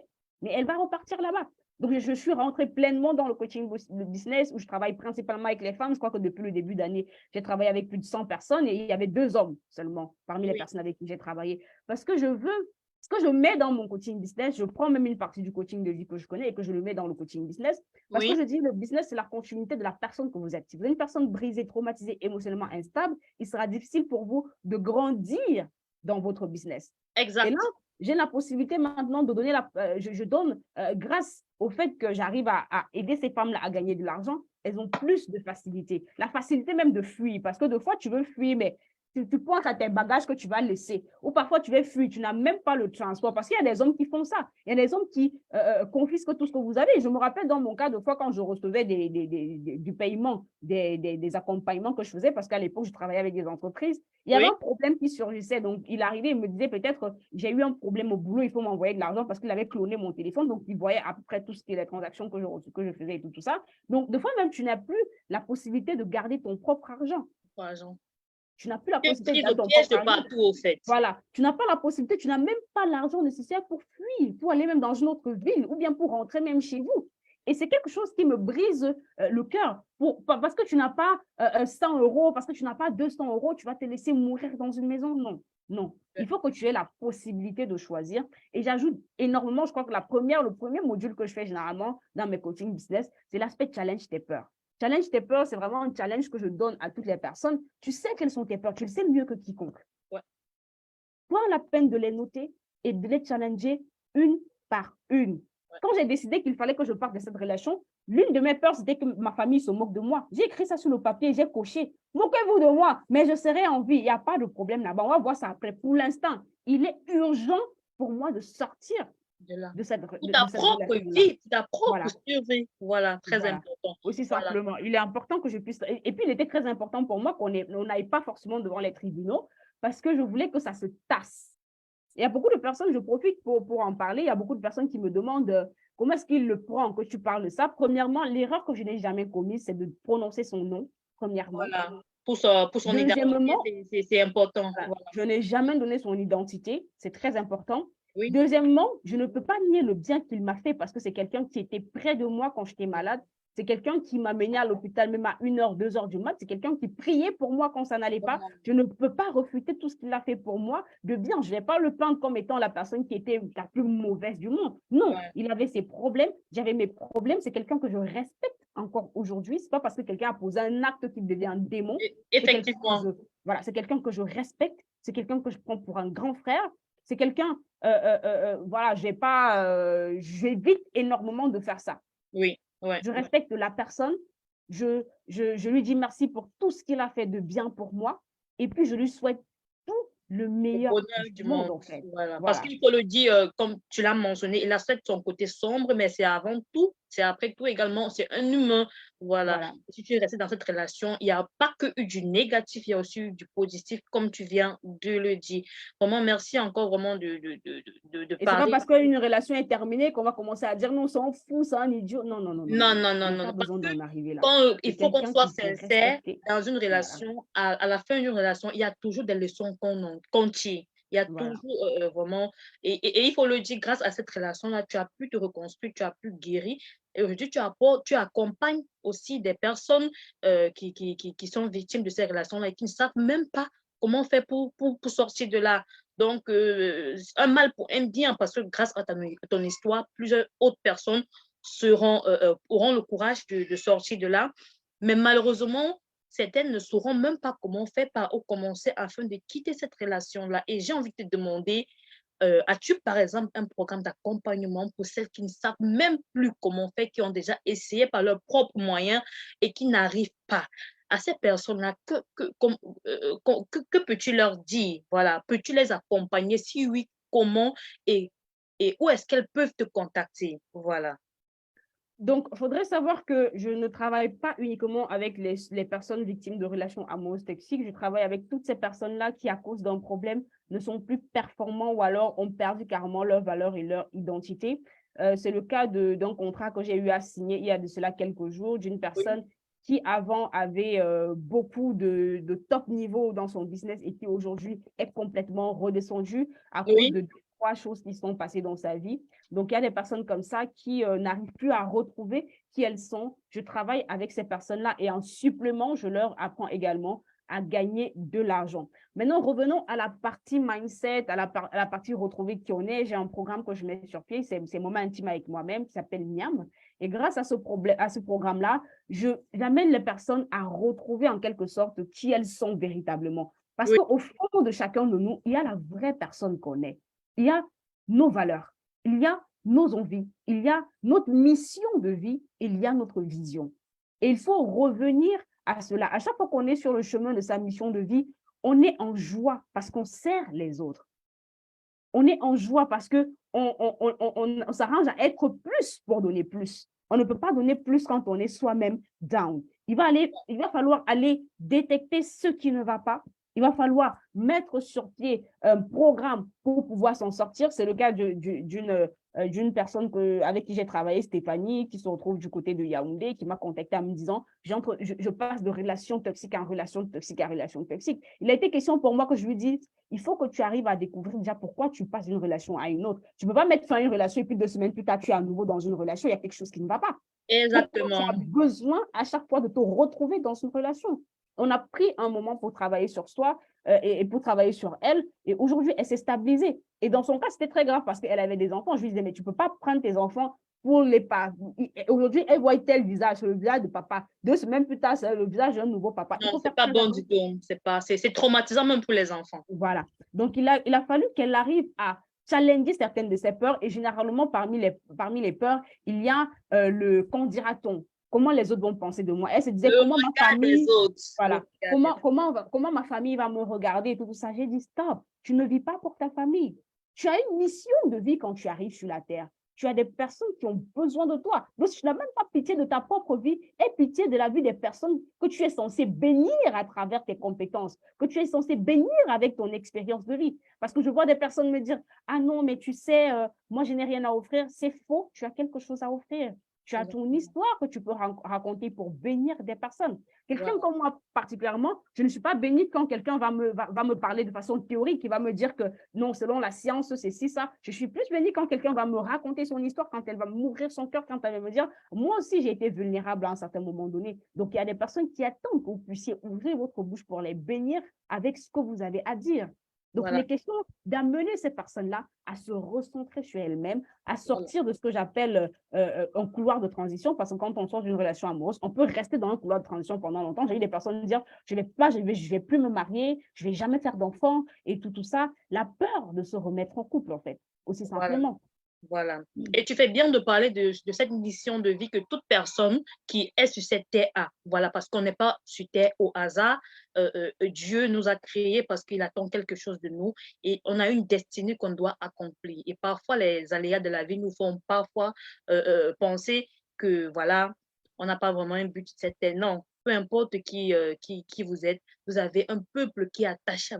mais elle va repartir là-bas. Donc, je suis rentrée pleinement dans le coaching business où je travaille principalement avec les femmes. Je crois que depuis le début d'année, j'ai travaillé avec plus de 100 personnes et il y avait 2 hommes seulement parmi les Oui. personnes avec qui j'ai travaillé. Parce que je veux, ce que je mets dans mon coaching business, je prends même une partie du coaching de vie que je connais et que je le mets dans le coaching business. Parce que Oui. je dis, le business, c'est la continuité de la personne que vous êtes. Si vous êtes une personne brisée, traumatisée, émotionnellement instable, il sera difficile pour vous de grandir dans votre business. Exact. Et là, j'ai la possibilité maintenant de donner, je donne, grâce au fait que j'arrive à aider ces femmes-là à gagner de l'argent, elles ont plus de facilité. La facilité même de fuir, parce que des fois, tu veux fuir, mais tu penses à tes bagages que tu vas laisser. Ou parfois, tu veux fuir, tu n'as même pas le transport. Parce qu'il y a des hommes qui font ça. Il y a des hommes qui confisquent tout ce que vous avez. Je me rappelle dans mon cas, de fois, quand je recevais du paiement, des accompagnements que je faisais, parce qu'à l'époque, je travaillais avec des entreprises, il y avait Oui. un problème qui surgissait. Donc, il arrivait, il me disait peut-être, j'ai eu un problème au boulot, il faut m'envoyer de l'argent parce qu'il avait cloné mon téléphone. Donc, il voyait à peu près tout ce qui est les transactions que je faisais et tout ça. Donc, des fois, même, tu n'as plus la possibilité de garder ton propre argent. Argent. Tu n'as plus la Tu possibilité de tires le garder ton piège propre de argent. partout, au fait. Voilà, tu n'as pas la possibilité, tu n'as même pas l'argent nécessaire pour fuir, pour aller même dans une autre ville ou bien pour rentrer même chez vous. Et c'est quelque chose qui me brise le cœur. Parce que tu n'as pas 100 euros, parce que tu n'as pas 200 euros, tu vas te laisser mourir dans une maison. Non, non. Il faut que tu aies la possibilité de choisir. Et j'ajoute énormément, je crois que le premier module que je fais généralement dans mes coaching business, c'est l'aspect challenge tes peurs. Challenge tes peurs, c'est vraiment un challenge que je donne à toutes les personnes. Tu sais quelles sont tes peurs, tu le sais mieux que quiconque. Ouais. Prends la peine de les noter et de les challenger une par une. Ouais. Quand j'ai décidé qu'il fallait que je parte de cette relation, l'une de mes peurs, c'était que ma famille se moque de moi. J'ai écrit ça sur le papier, j'ai coché. Moquez-vous de moi, mais je serai en vie. Il n'y a pas de problème là-bas. On va voir ça après. Pour l'instant, il est urgent pour moi de sortir de cette Pour ta propre vie, pour ta propre survie. Voilà, très important. Aussi simplement. Il est important que je puisse. Et puis, il était très important pour moi qu'on n'aille pas forcément devant les tribunaux parce que je voulais que ça se tasse. Il y a beaucoup de personnes, je profite pour en parler, il y a beaucoup de personnes qui me demandent comment est-ce qu'il le prend que tu parles de ça. Premièrement, l'erreur que je n'ai jamais commise, c'est de prononcer son nom, premièrement. Voilà. Pour son identité, c'est important. Voilà. Je n'ai jamais donné son identité, c'est très important. Oui. Deuxièmement, je ne peux pas nier le bien qu'il m'a fait parce que c'est quelqu'un qui était près de moi quand j'étais malade. C'est quelqu'un qui m'a mené à l'hôpital même à 1h, 2h du mat. C'est quelqu'un qui priait pour moi quand ça n'allait pas. Je ne peux pas refuter tout ce qu'il a fait pour moi de bien. Je ne vais pas le peindre comme étant la personne qui était la plus mauvaise du monde. Non, il avait ses problèmes. J'avais mes problèmes. C'est quelqu'un que je respecte encore aujourd'hui. Ce n'est pas parce que quelqu'un a posé un acte qu'il devient un démon. Effectivement. Voilà, c'est quelqu'un que je respecte. C'est quelqu'un que je prends pour un grand frère. C'est quelqu'un, voilà, j'évite énormément de faire ça. Oui, ouais. Je respecte la personne, je lui dis merci pour tout ce qu'il a fait de bien pour moi, et puis je lui souhaite tout le meilleur du monde, en fait. Voilà. Parce qu'il faut le dire, comme tu l'as mentionné, il a certes son côté sombre, mais c'est avant tout, c'est après tout également, c'est un humain. Voilà. Si tu es resté dans cette relation, il n'y a pas que eu du négatif, il y a aussi eu du positif, comme tu viens de le dire. Vraiment, merci encore vraiment de parler. Et c'est pas parce qu'une relation est terminée qu'on va commencer à dire non, c'est un fou, c'est un idiot. Non, non, non. Non. On n'a pas besoin d'en arriver là. Il faut qu'on soit sincère dans une relation. À la fin d'une relation, il y a toujours des leçons qu'on tire. Il y a toujours vraiment... Et il faut le dire, grâce à cette relation-là, tu as pu te reconstruire, tu as pu guérir. Et aujourd'hui, tu accompagnes aussi des personnes qui sont victimes de ces relations-là et qui ne savent même pas comment faire pour sortir de là. Donc, un mal pour un bien, parce que grâce à ton histoire, plusieurs autres personnes auront le courage de sortir de là. Mais malheureusement, certaines ne sauront même pas comment faire, par où commencer afin de quitter cette relation-là. Et j'ai envie de te demander, as-tu, par exemple, un programme d'accompagnement pour celles qui ne savent même plus comment faire, qui ont déjà essayé par leurs propres moyens et qui n'arrivent pas? À ces personnes-là, que peux-tu leur dire? Voilà, peux-tu les accompagner? Si oui, comment et, et où est-ce qu'elles peuvent te contacter? Voilà. Donc, il faudrait savoir que je ne travaille pas uniquement avec les personnes victimes de relations amoureuses toxiques. Je travaille avec toutes ces personnes-là qui, à cause d'un problème, ne sont plus performants ou alors ont perdu carrément leur valeur et leur identité. C'est le cas d'un contrat que j'ai eu à signer il y a de cela quelques jours d'une Oui, personne qui avant avait beaucoup de top niveau dans son business et qui aujourd'hui est complètement redescendue à cause oui, de deux, trois choses qui sont passées dans sa vie. Donc, il y a des personnes comme ça qui n'arrivent plus à retrouver qui elles sont. Je travaille avec ces personnes-là et en supplément, je leur apprends également à gagner de l'argent. Maintenant, revenons à la partie mindset, à la partie retrouver qui on est. J'ai un programme que je mets sur pied, c'est Moment intime avec moi-même qui s'appelle Miam. Et grâce à ce programme-là, j'amène les personnes à retrouver en quelque sorte qui elles sont véritablement. Parce oui, qu'au fond de chacun de nous, il y a la vraie personne qu'on est. Il y a nos valeurs, il y a nos envies, il y a notre mission de vie, il y a notre vision. Et il faut revenir à cela. À chaque fois qu'on est sur le chemin de sa mission de vie, on est en joie parce qu'on sert les autres. On est en joie parce qu'on s'arrange à être plus pour donner plus. On ne peut pas donner plus quand on est soi-même down. Il va falloir aller détecter ce qui ne va pas. Il va falloir mettre sur pied un programme pour pouvoir s'en sortir. C'est le cas d'une personne avec qui j'ai travaillé, Stéphanie, qui se retrouve du côté de Yaoundé, qui m'a contacté en me disant je passe de relation toxique en relation toxique à relation toxique. Il a été question pour moi que je lui dise il faut que tu arrives à découvrir déjà pourquoi tu passes d'une relation à une autre. Tu ne peux pas mettre fin à une relation et puis 2 semaines plus tard, tu es à nouveau dans une relation, il y a quelque chose qui ne va pas. Pourquoi tu as exactement. besoin à chaque fois de te retrouver dans une relation? On a pris un moment pour travailler sur soi et pour travailler sur elle. Et aujourd'hui, elle s'est stabilisée. Et dans son cas, c'était très grave parce qu'elle avait des enfants. Je lui disais, mais tu ne peux pas prendre tes enfants pour les pas. Aujourd'hui, elle voit tel visage, le visage de papa. 2 semaines plus tard, c'est le visage d'un nouveau papa. Il Non, faut c'est faire pas très bon attention. du tout. C'est traumatisant même pour les enfants. Voilà. Donc, il a fallu qu'elle arrive à challenger certaines de ses peurs. Et généralement, parmi les peurs, il y a le qu'en dira-t-on? Comment les autres vont penser de moi? Elle se disait Le comment ma regard des famille, autres. Le voilà, regard des autres. comment ma famille va me regarder et tout ça. J'ai dit stop, tu ne vis pas pour ta famille. Tu as une mission de vie quand tu arrives sur la terre. Tu as des personnes qui ont besoin de toi. Donc, si tu n'as même pas pitié de ta propre vie, aie pitié de la vie des personnes que tu es censé bénir à travers tes compétences, que tu es censé bénir avec ton expérience de vie. Parce que je vois des personnes me dire, ah non, mais tu sais, moi, je n'ai rien à offrir. C'est faux, tu as quelque chose à offrir. Tu as ton Exactement. histoire que tu peux raconter pour bénir des personnes. Quelqu'un Voilà. comme moi, particulièrement, je ne suis pas bénie quand quelqu'un va me parler de façon théorique, qui va me dire que non, selon la science, c'est ci, ça. Je suis plus bénie quand quelqu'un va me raconter son histoire, quand elle va m'ouvrir son cœur, quand elle va me dire, moi aussi, j'ai été vulnérable à un certain moment donné. Donc, il y a des personnes qui attendent que vous puissiez ouvrir votre bouche pour les bénir avec ce que vous avez à dire. Donc, il Voilà. est question d'amener ces personnes-là à se recentrer sur elles-mêmes, à Voilà. sortir de ce que j'appelle un couloir de transition, parce que quand on sort d'une relation amoureuse, on peut rester dans un couloir de transition pendant longtemps. J'ai eu des personnes dire, je vais plus me marier, je vais jamais faire d'enfants et tout ça. La peur de se remettre en couple, en fait, aussi Voilà. simplement. Voilà. Et tu fais bien de parler de cette mission de vie que toute personne qui est sur cette terre a. Voilà, parce qu'on n'est pas sur terre au hasard. Dieu nous a créés parce qu'il attend quelque chose de nous et on a une destinée qu'on doit accomplir. Et parfois, les aléas de la vie nous font parfois penser que, voilà, on n'a pas vraiment un but sur cette terre. Non, peu importe qui vous êtes, vous avez un peuple qui est attaché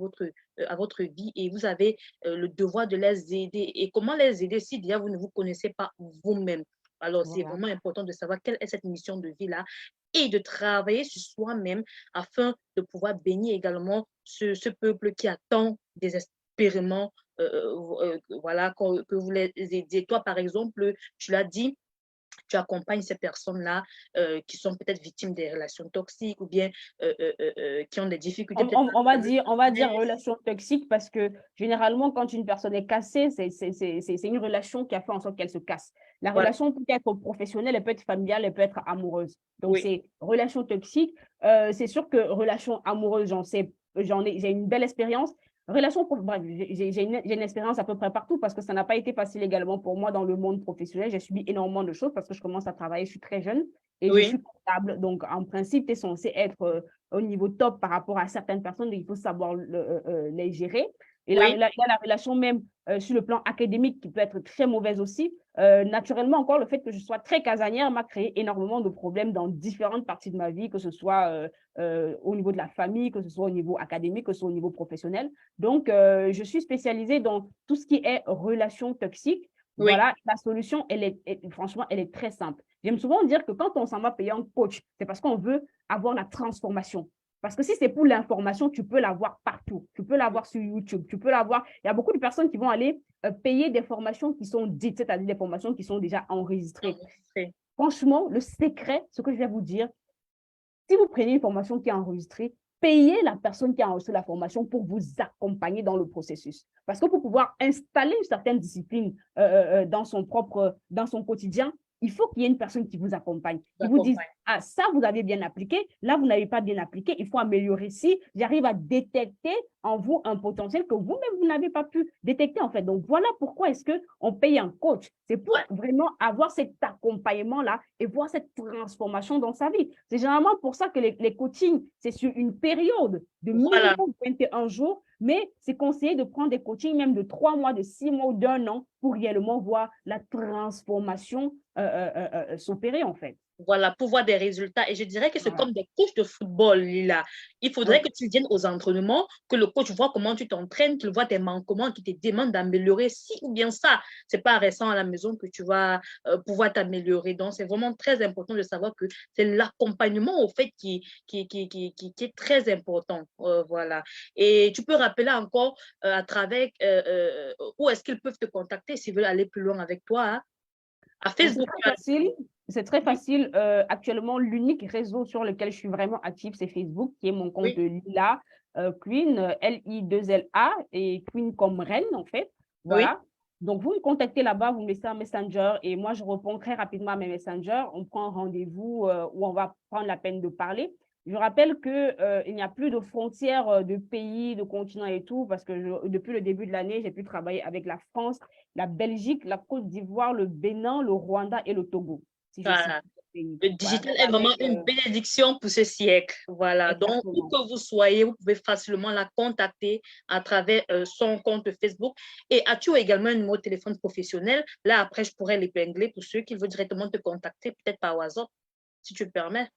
à votre vie et vous avez le devoir de les aider. Et comment les aider si déjà vous ne vous connaissez pas vous-même? Alors, c'est Voilà. vraiment important de savoir quelle est cette mission de vie-là et de travailler sur soi-même afin de pouvoir bénir également ce peuple qui attend désespérément voilà, que vous les aidiez. Toi, par exemple, tu l'as dit, tu accompagnes ces personnes-là qui sont peut-être victimes des relations toxiques ou bien qui ont des difficultés peut-être On va dire business. relation toxique parce que généralement, quand une personne est cassée, c'est une relation qui a fait en sorte qu'elle se casse. La Voilà, relation peut être professionnelle, elle peut être familiale, elle peut être amoureuse. Donc, oui, c'est relation toxique. C'est sûr que relation amoureuse, j'ai une belle expérience. Bref, j'ai une expérience à peu près partout parce que ça n'a pas été facile également pour moi dans le monde professionnel. J'ai subi énormément de choses parce que je commence à travailler, je suis très jeune et je Oui, suis comptable. Donc, en principe, tu es censé être au niveau top par rapport à certaines personnes, il faut savoir les gérer. Et oui, il y a la relation même sur le plan académique qui peut être très mauvaise aussi. Naturellement, encore, le fait que je sois très casanière m'a créé énormément de problèmes dans différentes parties de ma vie, que ce soit au niveau de la famille, que ce soit au niveau académique, que ce soit au niveau professionnel. Donc, je suis spécialisée dans tout ce qui est relations toxiques. oui. Voilà, la solution, franchement, elle est très simple. J'aime souvent dire que quand on s'en va payer un coach, c'est parce qu'on veut avoir la transformation. Parce que si c'est pour l'information, tu peux l'avoir partout. Tu peux l'avoir sur YouTube, tu peux l'avoir. Il y a beaucoup de personnes qui vont aller payer des formations qui sont dites, c'est-à-dire des formations qui sont déjà enregistrées. Enregistré. Franchement, le secret, ce que je vais vous dire, si vous prenez une formation qui est enregistrée, payez la personne qui a enregistré la formation pour vous accompagner dans le processus. Parce que pour pouvoir installer une certaine discipline dans son quotidien, il faut qu'il y ait une personne qui vous accompagne, qui vous dise, J'accompagne. ah, ça, vous avez bien appliqué, là, vous n'avez pas bien appliqué, il faut améliorer si j'arrive à détecter en vous un potentiel que vous-même, vous n'avez pas pu détecter, en fait. Donc, voilà pourquoi est-ce qu'on paye un coach. C'est pour Ouais, vraiment avoir cet accompagnement-là et voir cette transformation dans sa vie. C'est généralement pour ça que les coachings, c'est sur une période de voilà. minimum 21 jours, mais c'est conseillé de prendre des coachings même de 3 mois, de 6 mois ou d'un an pour réellement voir la transformation s'opérer, en fait. Voilà, pour voir des résultats. Et je dirais que c'est Voilà. comme des coachs de football, Lila. Il faudrait Oui. que tu viennes aux entraînements, que le coach voit comment tu t'entraînes, qu'il voit tes manquements, qu'il te demande d'améliorer ci ou bien ça. C'est pas en restant à la maison que tu vas pouvoir t'améliorer. Donc, c'est vraiment très important de savoir que c'est l'accompagnement, au fait, qui est très important. Voilà. Et tu peux rappeler encore à travers où est-ce qu'ils peuvent te contacter s'ils veulent aller plus loin avec toi, hein? À Donc, c'est Facebook. très facile. C'est très facile. Actuellement, l'unique réseau sur lequel je suis vraiment active, c'est Facebook, qui est mon compte Oui, Lila Queen, L-I-2-L-A, et Queen comme reine, en fait. oui. Voilà. Donc, vous me contactez là-bas, vous me laissez un messenger et moi, je réponds très rapidement à mes messengers. On prend un rendez-vous où on va prendre la peine de parler. Je rappelle qu'il n'y a plus de frontières de pays, de continents et tout, parce que depuis le début de l'année, j'ai pu travailler avec la France, la Belgique, la Côte d'Ivoire, le Bénin, le Rwanda et le Togo, si je cite Voilà. les pays. Le Voilà, digital donc est vraiment avec une bénédiction pour ce siècle. Voilà. Donc, où exactement. que vous soyez, vous pouvez facilement la contacter à travers son compte Facebook. Et as-tu également un numéro de téléphone professionnel? Là, après, je pourrais l'épingler pour ceux qui veulent directement te contacter, peut-être par WhatsApp, si tu le permets.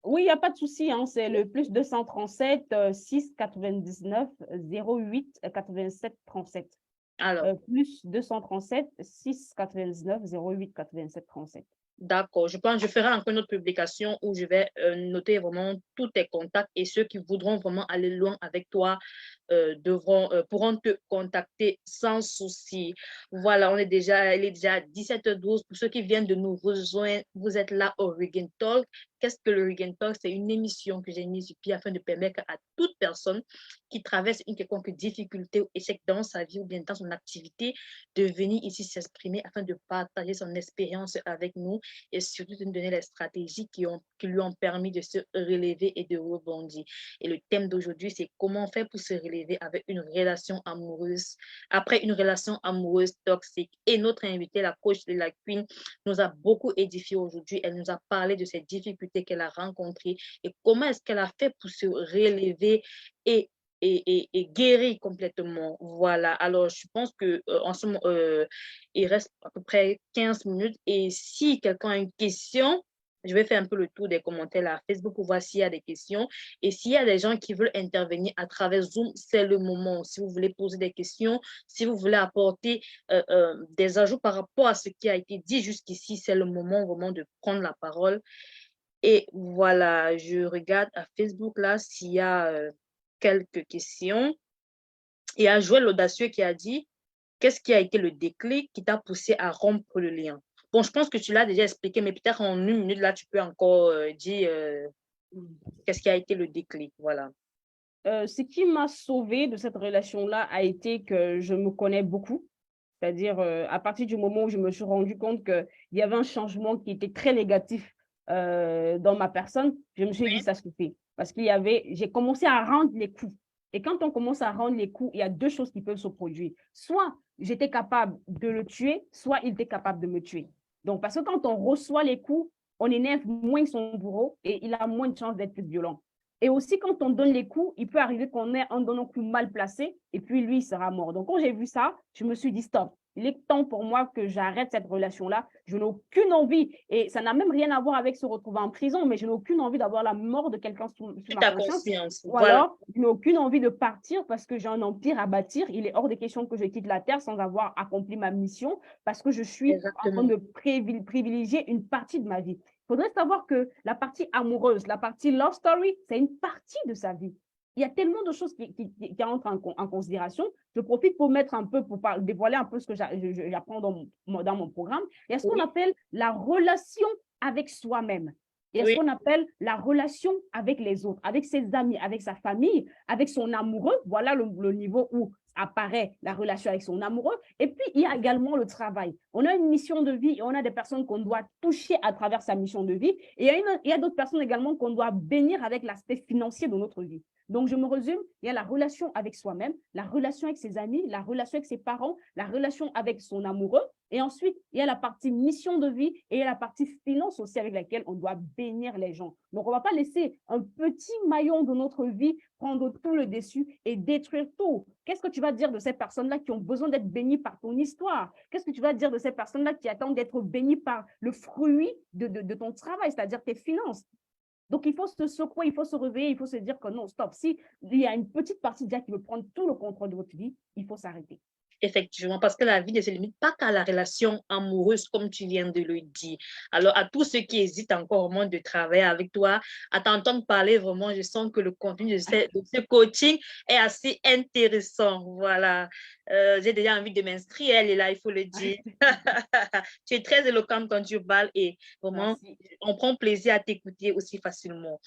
Oui, il n'y a pas de souci, hein, c'est le plus 237 6 99 08 87 37. Alors, Plus 237 6 99 08 87 37. d'accord. Je pense que je ferai encore une autre publication où je vais noter vraiment tous tes contacts et ceux qui voudront vraiment aller loin avec toi pourront te contacter sans souci. Voilà, il est déjà 17h12. Pour ceux qui viennent de nous rejoindre, vous êtes là au Regain Talk. Qu'est-ce que le Regain Talk? C'est une émission que j'ai mise sur pied afin de permettre à toute personne qui traverse une quelconque difficulté ou échec dans sa vie ou bien dans son activité de venir ici s'exprimer afin de partager son expérience avec nous et surtout de nous donner les stratégies qui lui ont permis de se relever et de rebondir. Et le thème d'aujourd'hui, c'est comment faire pour se relever avec une relation amoureuse, après une relation amoureuse toxique. Et notre invitée, la coach de la Queen, nous a beaucoup édifié aujourd'hui. Elle nous a parlé de ces difficultés qu'elle a rencontrées et comment est-ce qu'elle a fait pour se relever et guérir complètement. Voilà. Alors, je pense que en ce moment, il reste à peu près 15 minutes. Et si quelqu'un a une question, je vais faire un peu le tour des commentaires là, Facebook pour voir s'il y a des questions. Et s'il y a des gens qui veulent intervenir à travers Zoom, c'est le moment. Si vous voulez poser des questions, si vous voulez apporter des ajouts par rapport à ce qui a été dit jusqu'ici, c'est le moment vraiment de prendre la parole. Et voilà, je regarde à Facebook là s'il y a quelques questions. Il y a Joël Audacieux qui a dit, qu'est-ce qui a été le déclic qui t'a poussé à rompre le lien? Bon, je pense que tu l'as déjà expliqué, mais peut-être en une minute, là, tu peux encore dire qu'est-ce qui a été le déclic. Voilà. Ce qui m'a sauvée de cette relation-là a été que je me connais beaucoup. C'est-à-dire, à partir du moment où je me suis rendu compte qu'il y avait un changement qui était très négatif dans ma personne, je me suis dit, ça suffit. Parce j'ai commencé à rendre les coups. Et quand on commence à rendre les coups, il y a deux choses qui peuvent se produire. Soit j'étais capable de le tuer, soit il était capable de me tuer. Donc, parce que quand on reçoit les coups, on énerve moins son bourreau et il a moins de chances d'être plus violent. Et aussi, quand on donne les coups, il peut arriver qu'on ait un donnant coup mal placé et puis lui, il sera mort. Donc, quand j'ai vu ça, je me suis dit, stop, il est temps pour moi que j'arrête cette relation-là. Je n'ai aucune envie, et ça n'a même rien à voir avec se retrouver en prison, mais je n'ai aucune envie d'avoir la mort de quelqu'un sous ma Ta conscience. conscience, Ou voilà. alors, je n'ai aucune envie de partir parce que j'ai un empire à bâtir. Il est hors de question que je quitte la terre sans avoir accompli ma mission parce que je suis en train Exactement. de privilégier une partie de ma vie. Il faudrait savoir que la partie amoureuse, la partie love story, c'est une partie de sa vie. Il y a tellement de choses qui entrent en considération. Je profite pour mettre un peu, pour dévoiler un peu ce que j'apprends dans mon programme. Il y a ce qu'on Oui, appelle la relation avec soi-même. Il y a ce oui, qu'on appelle la relation avec les autres, avec ses amis, avec sa famille, avec son amoureux. Voilà le niveau où apparaît la relation avec son amoureux. Et puis, il y a également le travail. On a une mission de vie et on a des personnes qu'on doit toucher à travers sa mission de vie. Et il y a d'autres personnes également qu'on doit bénir avec l'aspect financier de notre vie. Donc, je me résume, il y a la relation avec soi-même, la relation avec ses amis, la relation avec ses parents, la relation avec son amoureux. Et ensuite, il y a la partie mission de vie et il y a la partie finance aussi avec laquelle on doit bénir les gens. Donc, on ne va pas laisser un petit maillon de notre vie prendre tout le dessus et détruire tout. Qu'est-ce que tu vas dire de ces personnes-là qui ont besoin d'être bénies par ton histoire? Qu'est-ce que tu vas dire de ces personnes-là qui attendent d'être bénies par le fruit de ton travail, c'est-à-dire tes finances? Donc, il faut se secouer, il faut se réveiller, il faut se dire que non, stop. Si il y a une petite partie déjà qui veut prendre tout le contrôle de votre vie, il faut s'arrêter. effectivement, parce que la vie ne se limite pas qu'à la relation amoureuse, comme tu viens de le dire. Alors, à tous ceux qui hésitent encore au monde de travailler avec toi, à t'entendre parler, vraiment, je sens que le contenu de ce coaching est assez intéressant. Voilà. J'ai déjà envie de m'inscrire, elle est là, il faut le dire. Tu es très éloquente quand tu parles et vraiment, Merci. on prend plaisir à t'écouter aussi facilement.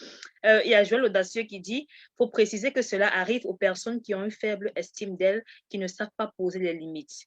Il y a Joël Audacieux qui dit, il faut préciser que cela arrive aux personnes qui ont une faible estime d'elles, qui ne savent pas poser les limites.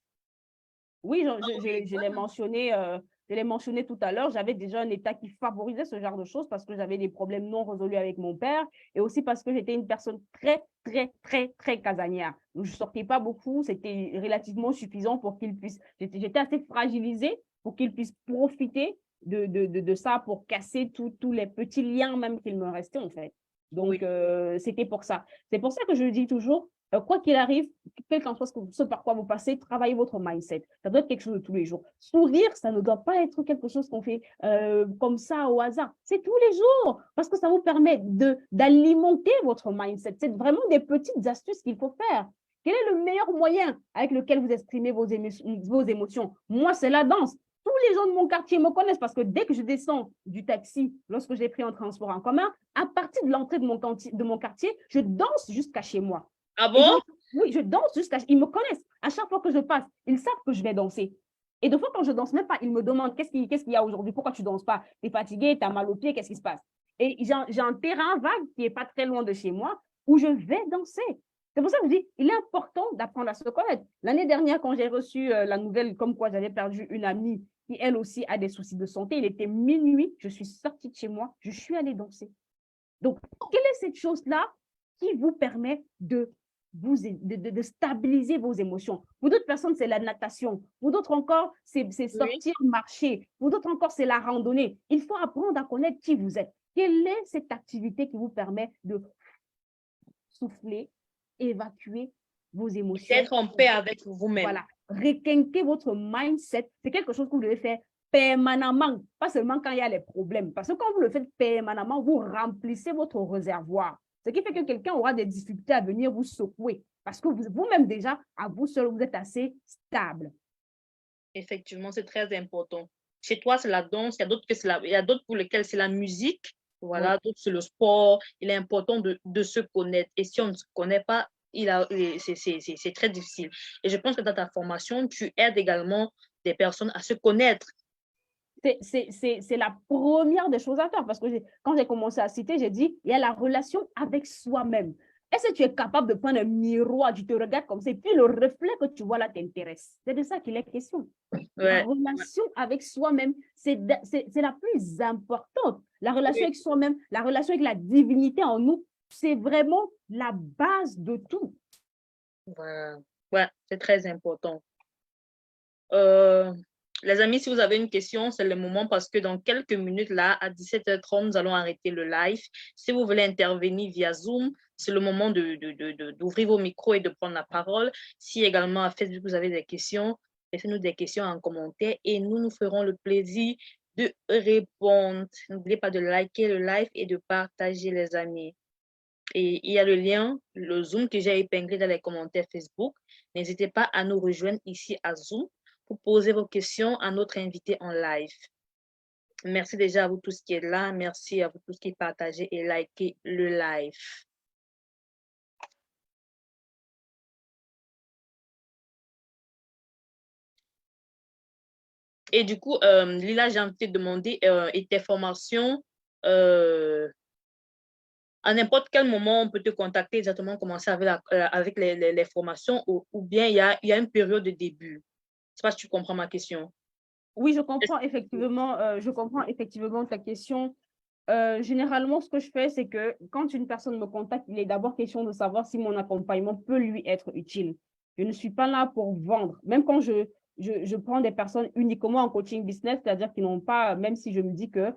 Oui, Oui, voilà. je l'ai mentionné tout à l'heure. J'avais déjà un état qui favorisait ce genre de choses parce que j'avais des problèmes non résolus avec mon père et aussi parce que j'étais une personne très, très, très, très casanière. Donc, je ne sortais pas beaucoup. C'était relativement suffisant pour qu'il puisse. J'étais assez fragilisée pour qu'il puisse profiter de ça pour casser tous les petits liens même qu'il me restait, en fait. Donc, Oui, c'était pour ça. C'est pour ça que je dis toujours, quoi qu'il arrive, quel qu'en soit ce par quoi vous passez, travaillez votre mindset. Ça doit être quelque chose de tous les jours. Sourire, ça ne doit pas être quelque chose qu'on fait comme ça au hasard. C'est tous les jours parce que ça vous permet d'alimenter votre mindset. C'est vraiment des petites astuces qu'il faut faire. Quel est le meilleur moyen avec lequel vous exprimez vos émotions? Moi, c'est la danse. Tous les gens de mon quartier me connaissent parce que dès que je descends du taxi, lorsque j'ai pris un transport en commun, à partir de l'entrée de mon quartier, je danse jusqu'à chez moi. ah Et bon? donc, oui, je danse jusqu'à... Ils me connaissent. À chaque fois que je passe, ils savent que je vais danser. Et des fois, quand je danse même pas, ils me demandent qu'est-ce qu'il y a aujourd'hui, pourquoi tu danses pas? Tu es fatigué, tu as mal aux pieds, qu'est-ce qui se passe? Et j'ai un terrain vague qui est pas très loin de chez moi où je vais danser. C'est pour ça que je dis, il est important d'apprendre à se connaître. L'année dernière, quand j'ai reçu la nouvelle comme quoi j'avais perdu une amie qui, elle aussi, a des soucis de santé, il était minuit, je suis sortie de chez moi, je suis allée danser. Donc, quelle est cette chose-là qui vous permet de stabiliser vos émotions? Pour d'autres personnes, c'est la natation. Pour d'autres encore, c'est Oui, sortir marcher. Pour d'autres encore, c'est la randonnée. Il faut apprendre à connaître qui vous êtes. Quelle est cette activité qui vous permet de souffler, évacuer vos émotions? d'être en paix avec vous-même. Voilà, requinquer votre mindset, c'est quelque chose que vous devez faire permanemment, pas seulement quand il y a les problèmes. Parce que quand vous le faites permanemment, vous remplissez votre réservoir. Ce qui fait que quelqu'un aura des difficultés à venir vous secouer. Parce que vous-même déjà, à vous seul, vous êtes assez stable. Effectivement, c'est très important. Chez toi, c'est la danse, il y a d'autres pour lesquels c'est la musique, Oui. voilà, d'autres c'est le sport. Il est important de se connaître. Et si on ne se connaît pas, c'est très difficile. Et je pense que dans ta formation, tu aides également des personnes à se connaître. C'est la première des choses à faire parce que quand j'ai commencé à citer, j'ai dit, il y a la relation avec soi-même. Est-ce que tu es capable de prendre un miroir, tu te regardes comme ça, et puis le reflet que tu vois là t'intéresse? C'est de ça qu'il est question. La Ouais, relation avec soi-même, c'est la plus importante. La relation oui, avec soi-même, la relation avec la divinité en nous, c'est vraiment la base de tout. Voilà. Ouais, c'est très important. Les amis, si vous avez une question, c'est le moment parce que dans quelques minutes, là, à 17h30, nous allons arrêter le live. Si vous voulez intervenir via Zoom, c'est le moment d'ouvrir vos micros et de prendre la parole. Si également à Facebook, vous avez des questions, laissez-nous des questions en commentaire et nous nous ferons le plaisir de répondre. N'oubliez pas de liker le live et de partager, les amis. Et il y a le lien, le Zoom que j'ai épinglé dans les commentaires Facebook. N'hésitez pas à nous rejoindre ici à Zoom pour poser vos questions à notre invité en live. Merci déjà à vous tous qui êtes là. Merci à vous tous qui partagez et likez le live. Et du coup, Lila, j'ai envie de te demander, et tes formations, à n'importe quel moment, on peut te contacter exactement, commencer avec les formations ou bien il y a une période de début. Je ne sais pas si tu comprends ma question. Oui, je comprends effectivement ta question. Généralement, ce que je fais, c'est que quand une personne me contacte, il est d'abord question de savoir si mon accompagnement peut lui être utile. Je ne suis pas là pour vendre. Même quand je prends des personnes uniquement en coaching business, c'est-à-dire qui n'ont pas, même si je me dis que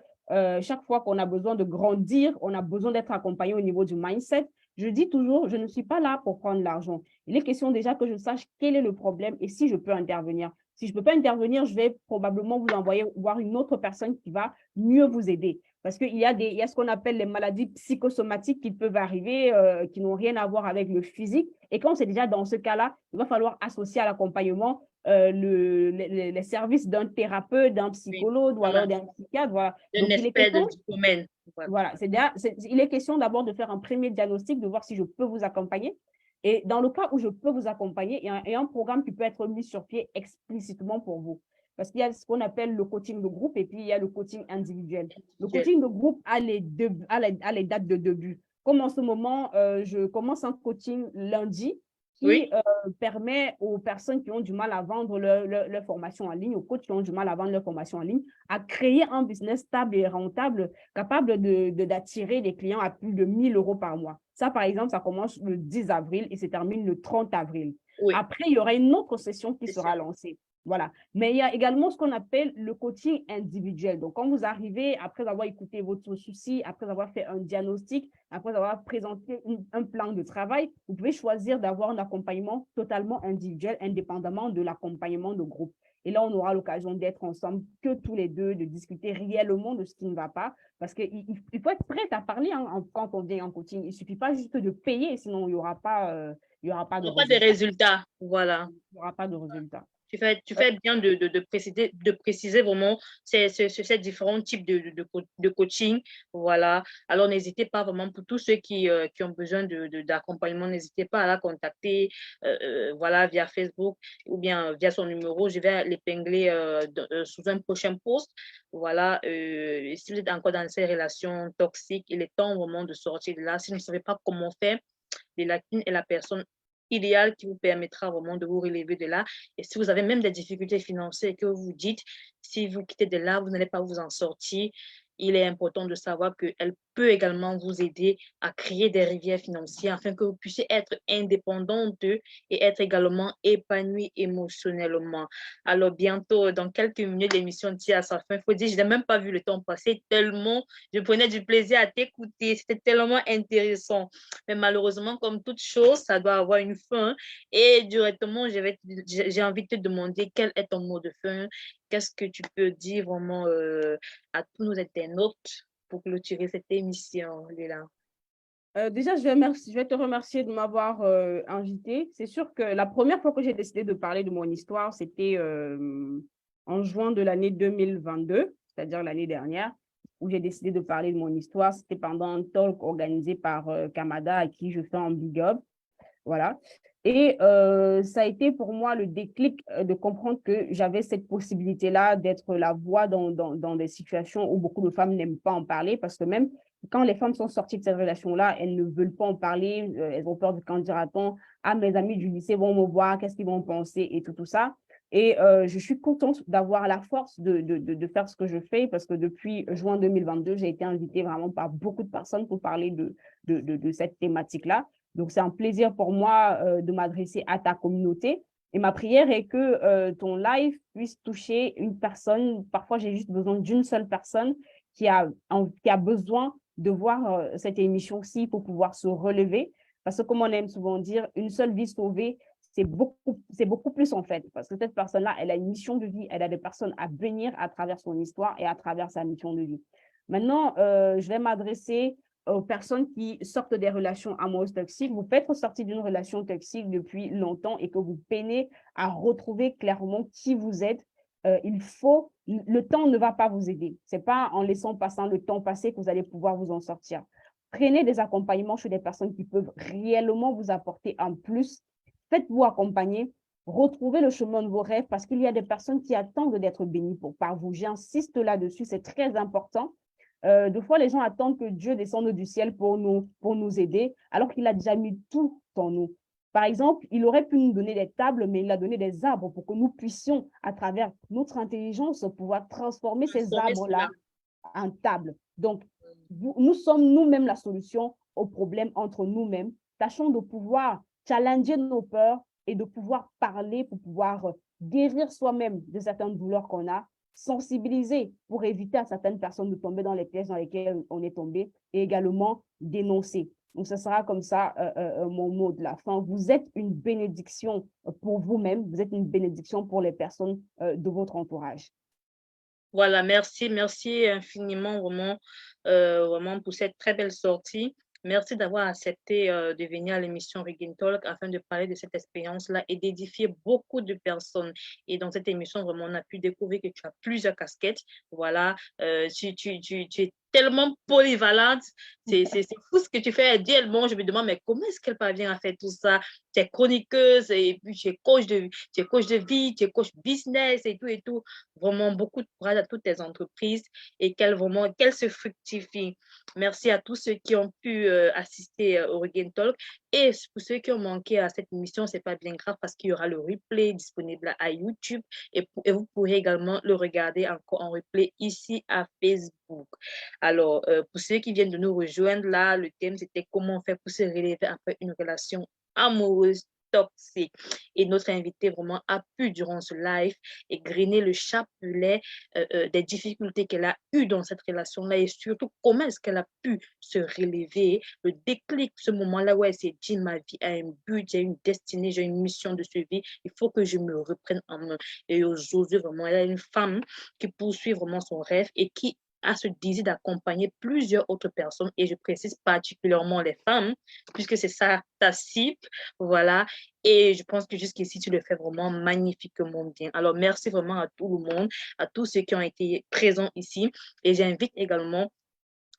chaque fois qu'on a besoin de grandir, on a besoin d'être accompagné au niveau du mindset, je dis toujours, je ne suis pas là pour prendre l'argent. Il est question déjà que je sache quel est le problème et si je peux intervenir. Si je ne peux pas intervenir, je vais probablement vous envoyer voir une autre personne qui va mieux vous aider. Parce qu'il y a ce qu'on appelle les maladies psychosomatiques qui peuvent arriver, qui n'ont rien à voir avec le physique. Et quand c'est déjà dans ce cas-là, il va falloir associer à l'accompagnement les services d'un thérapeute, d'un Oui, psychologue ou alors d'un psychiatre. Voilà. un Donc, expert du domaine. Voilà. voilà, il est question d'abord de faire un premier diagnostic, de voir si je peux vous accompagner. Et dans le cas où je peux vous accompagner, il y a un programme qui peut être mis sur pied explicitement pour vous. Parce qu'il y a ce qu'on appelle le coaching de groupe et puis il y a le coaching individuel. Le coaching de groupe a les dates de début. Comme en ce moment, je commence un coaching lundi qui Oui, permet aux personnes qui ont du mal à vendre leur formation en ligne, aux coachs qui ont du mal à vendre leur formation en ligne, à créer un business stable et rentable, capable d'attirer des clients à plus de 1 000 € par mois. Ça, par exemple, ça commence le 10 avril et se termine le 30 avril. oui. Après, il y aura une autre session qui sera lancée. Voilà. Mais il y a également ce qu'on appelle le coaching individuel. Donc, quand vous arrivez, après avoir écouté votre souci, après avoir fait un diagnostic, après avoir présenté un plan de travail, vous pouvez choisir d'avoir un accompagnement totalement individuel, indépendamment de l'accompagnement de groupe. Et là, on aura l'occasion d'être ensemble que tous les deux, de discuter réellement de ce qui ne va pas. Parce qu'il faut être prêt à parler quand on vient en coaching. Il ne suffit pas juste de payer, sinon il n'y aura pas de Pas de résultat. résultats. Voilà. Il n'y aura pas de résultat. Tu fais bien de préciser vraiment ces différents types de coaching. Voilà. Alors, n'hésitez pas vraiment pour tous ceux qui ont besoin d'accompagnement, n'hésitez pas à la contacter voilà, via Facebook ou bien via son numéro. Je vais l'épingler sous un prochain post. Voilà. Si vous êtes encore dans ces relations toxiques, il est temps vraiment de sortir de là. Si vous ne savez pas comment faire, les lacunes et la personne idéale qui vous permettra vraiment de vous relever de là. Et si vous avez même des difficultés financières et que vous dites, si vous quittez de là, vous n'allez pas vous en sortir, il est important de savoir qu'elle peut également vous aider à créer des rivières financières afin que vous puissiez être indépendant d'eux et être également épanoui émotionnellement. Alors, bientôt, dans quelques minutes, l'émission tire à sa fin. Il faut dire, je n'ai même pas vu le temps passer tellement je prenais du plaisir à t'écouter. C'était tellement intéressant. Mais malheureusement, comme toute chose, ça doit avoir une fin. Et directement, j'ai envie de te demander quel est ton mot de fin. Qu'est-ce que tu peux dire vraiment à tous nos internautes pour clôturer cette émission, Léla? Déjà, je vais te remercier de m'avoir invité. C'est sûr que la première fois que j'ai décidé de parler de mon histoire, c'était en juin de l'année 2022, c'est-à-dire l'année dernière, où j'ai décidé de parler de mon histoire. C'était pendant un talk organisé par Kamada, à qui je fais un big up. Voilà. Et ça a été pour moi le déclic de comprendre que j'avais cette possibilité-là d'être la voix dans des situations où beaucoup de femmes n'aiment pas en parler, parce que même quand les femmes sont sorties de cette relation-là, elles ne veulent pas en parler, elles ont peur de quand dira-t-on, ah, mes amis du lycée vont me voir, qu'est-ce qu'ils vont penser et tout ça. Et je suis contente d'avoir la force de faire ce que je fais parce que depuis juin 2022, j'ai été invitée vraiment par beaucoup de personnes pour parler de cette thématique-là. Donc, c'est un plaisir pour moi de m'adresser à ta communauté. Et ma prière est que ton live puisse toucher une personne. Parfois, j'ai juste besoin d'une seule personne qui a besoin de voir cette émission-ci pour pouvoir se relever. Parce que comme on aime souvent dire, une seule vie sauvée, c'est beaucoup plus en fait, parce que cette personne-là, elle a une mission de vie, elle a des personnes à bénir à travers son histoire et à travers sa mission de vie. Maintenant, je vais m'adresser aux personnes qui sortent des relations amoureuses toxiques. Vous faites sortir d'une relation toxique depuis longtemps et que vous peinez à retrouver clairement qui vous êtes. Le temps ne va pas vous aider. Ce n'est pas en laissant passer le temps passer que vous allez pouvoir vous en sortir. Prenez des accompagnements chez des personnes qui peuvent réellement vous apporter un plus. Faites-vous accompagner, retrouvez le chemin de vos rêves parce qu'il y a des personnes qui attendent d'être bénies par vous. J'insiste là-dessus, c'est très important. Des fois, les gens attendent que Dieu descende du ciel pour nous aider, alors qu'il a déjà mis tout en nous. Par exemple, il aurait pu nous donner des tables, mais il a donné des arbres pour que nous puissions, à travers notre intelligence, pouvoir transformer ces arbres-là en tables. Donc, nous sommes nous-mêmes la solution au problème entre nous-mêmes. Tâchons de pouvoir challenger nos peurs et de pouvoir parler pour pouvoir guérir soi-même de certaines douleurs qu'on a, sensibiliser pour éviter à certaines personnes de tomber dans les pièges dans lesquels on est tombé et également dénoncer. Donc, ce sera comme ça mon mot de la fin. Vous êtes une bénédiction pour vous-même, vous êtes une bénédiction pour les personnes de votre entourage. Voilà, merci infiniment vraiment pour cette très belle sortie. Merci d'avoir accepté de venir à l'émission Regain Talk afin de parler de cette expérience-là et d'édifier beaucoup de personnes. Et dans cette émission, vraiment, on a pu découvrir que tu as plusieurs casquettes. Voilà, tu es tellement polyvalente. C'est fou ce que tu fais. Réellement, je me demande, mais comment est-ce qu'elle parvient à faire tout ça? Tu es chroniqueuse et puis tu es coach de vie, tu es coach business et tout et tout. Vraiment, beaucoup de courage à toutes tes entreprises et qu'elles se fructifient. Merci à tous ceux qui ont pu assister au Regain Talk. Et pour ceux qui ont manqué à cette émission, ce n'est pas bien grave parce qu'il y aura le replay disponible à YouTube et vous pourrez également le regarder encore en replay ici à Facebook. Alors, pour ceux qui viennent de nous rejoindre, là, le thème, c'était comment faire pour se relever après une relation amoureuse toxique. Et notre invité vraiment a pu, durant ce live, égrener le chapelet des difficultés qu'elle a eues dans cette relation-là et surtout comment est-ce qu'elle a pu se relever, le déclic, ce moment-là où elle s'est dit ma vie a un but, j'ai une destinée, j'ai une mission de survie, il faut que je me reprenne en main. Et aujourd'hui, vraiment, elle est une femme qui poursuit vraiment son rêve et qui a ce désir d'accompagner plusieurs autres personnes, et je précise particulièrement les femmes, puisque c'est ça ta cible, voilà. Et je pense que jusqu'ici, tu le fais vraiment magnifiquement bien. Alors, merci vraiment à tout le monde, à tous ceux qui ont été présents ici. Et j'invite également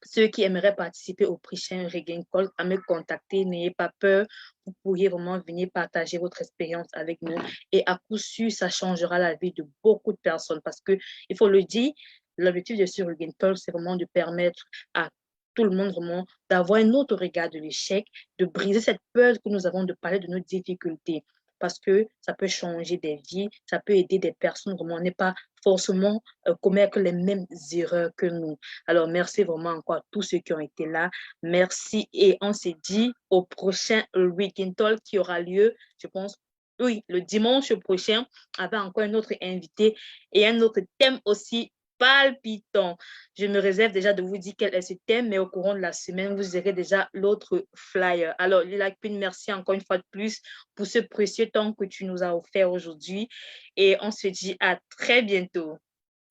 ceux qui aimeraient participer au prochain Regain Call à me contacter. N'ayez pas peur. Vous pourriez vraiment venir partager votre expérience avec nous. Et à coup sûr, ça changera la vie de beaucoup de personnes parce que, il faut le dire, l'objectif de ce Regain Call, c'est vraiment de permettre à tout le monde vraiment d'avoir un autre regard de l'échec, de briser cette peur que nous avons de parler de nos difficultés parce que ça peut changer des vies, ça peut aider des personnes. Vraiment, on n'est pas forcément commettre les mêmes erreurs que nous. Alors, merci vraiment encore à tous ceux qui ont été là. Merci et on se dit au prochain Weekend Talk qui aura lieu, je pense, oui, le dimanche prochain, avec encore un autre invité et un autre thème aussi palpitant. Je me réserve déjà de vous dire quel est ce thème, mais au courant de la semaine, vous aurez déjà l'autre flyer. Alors, Lila Queen, merci encore une fois de plus pour ce précieux temps que tu nous as offert aujourd'hui et on se dit à très bientôt.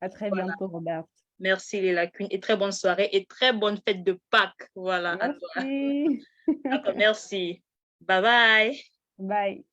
À très Voilà. bientôt, Robert. Merci Léla Queen et très bonne soirée et très bonne fête de Pâques. Voilà. Merci. D'accord, merci. Bye bye. Bye.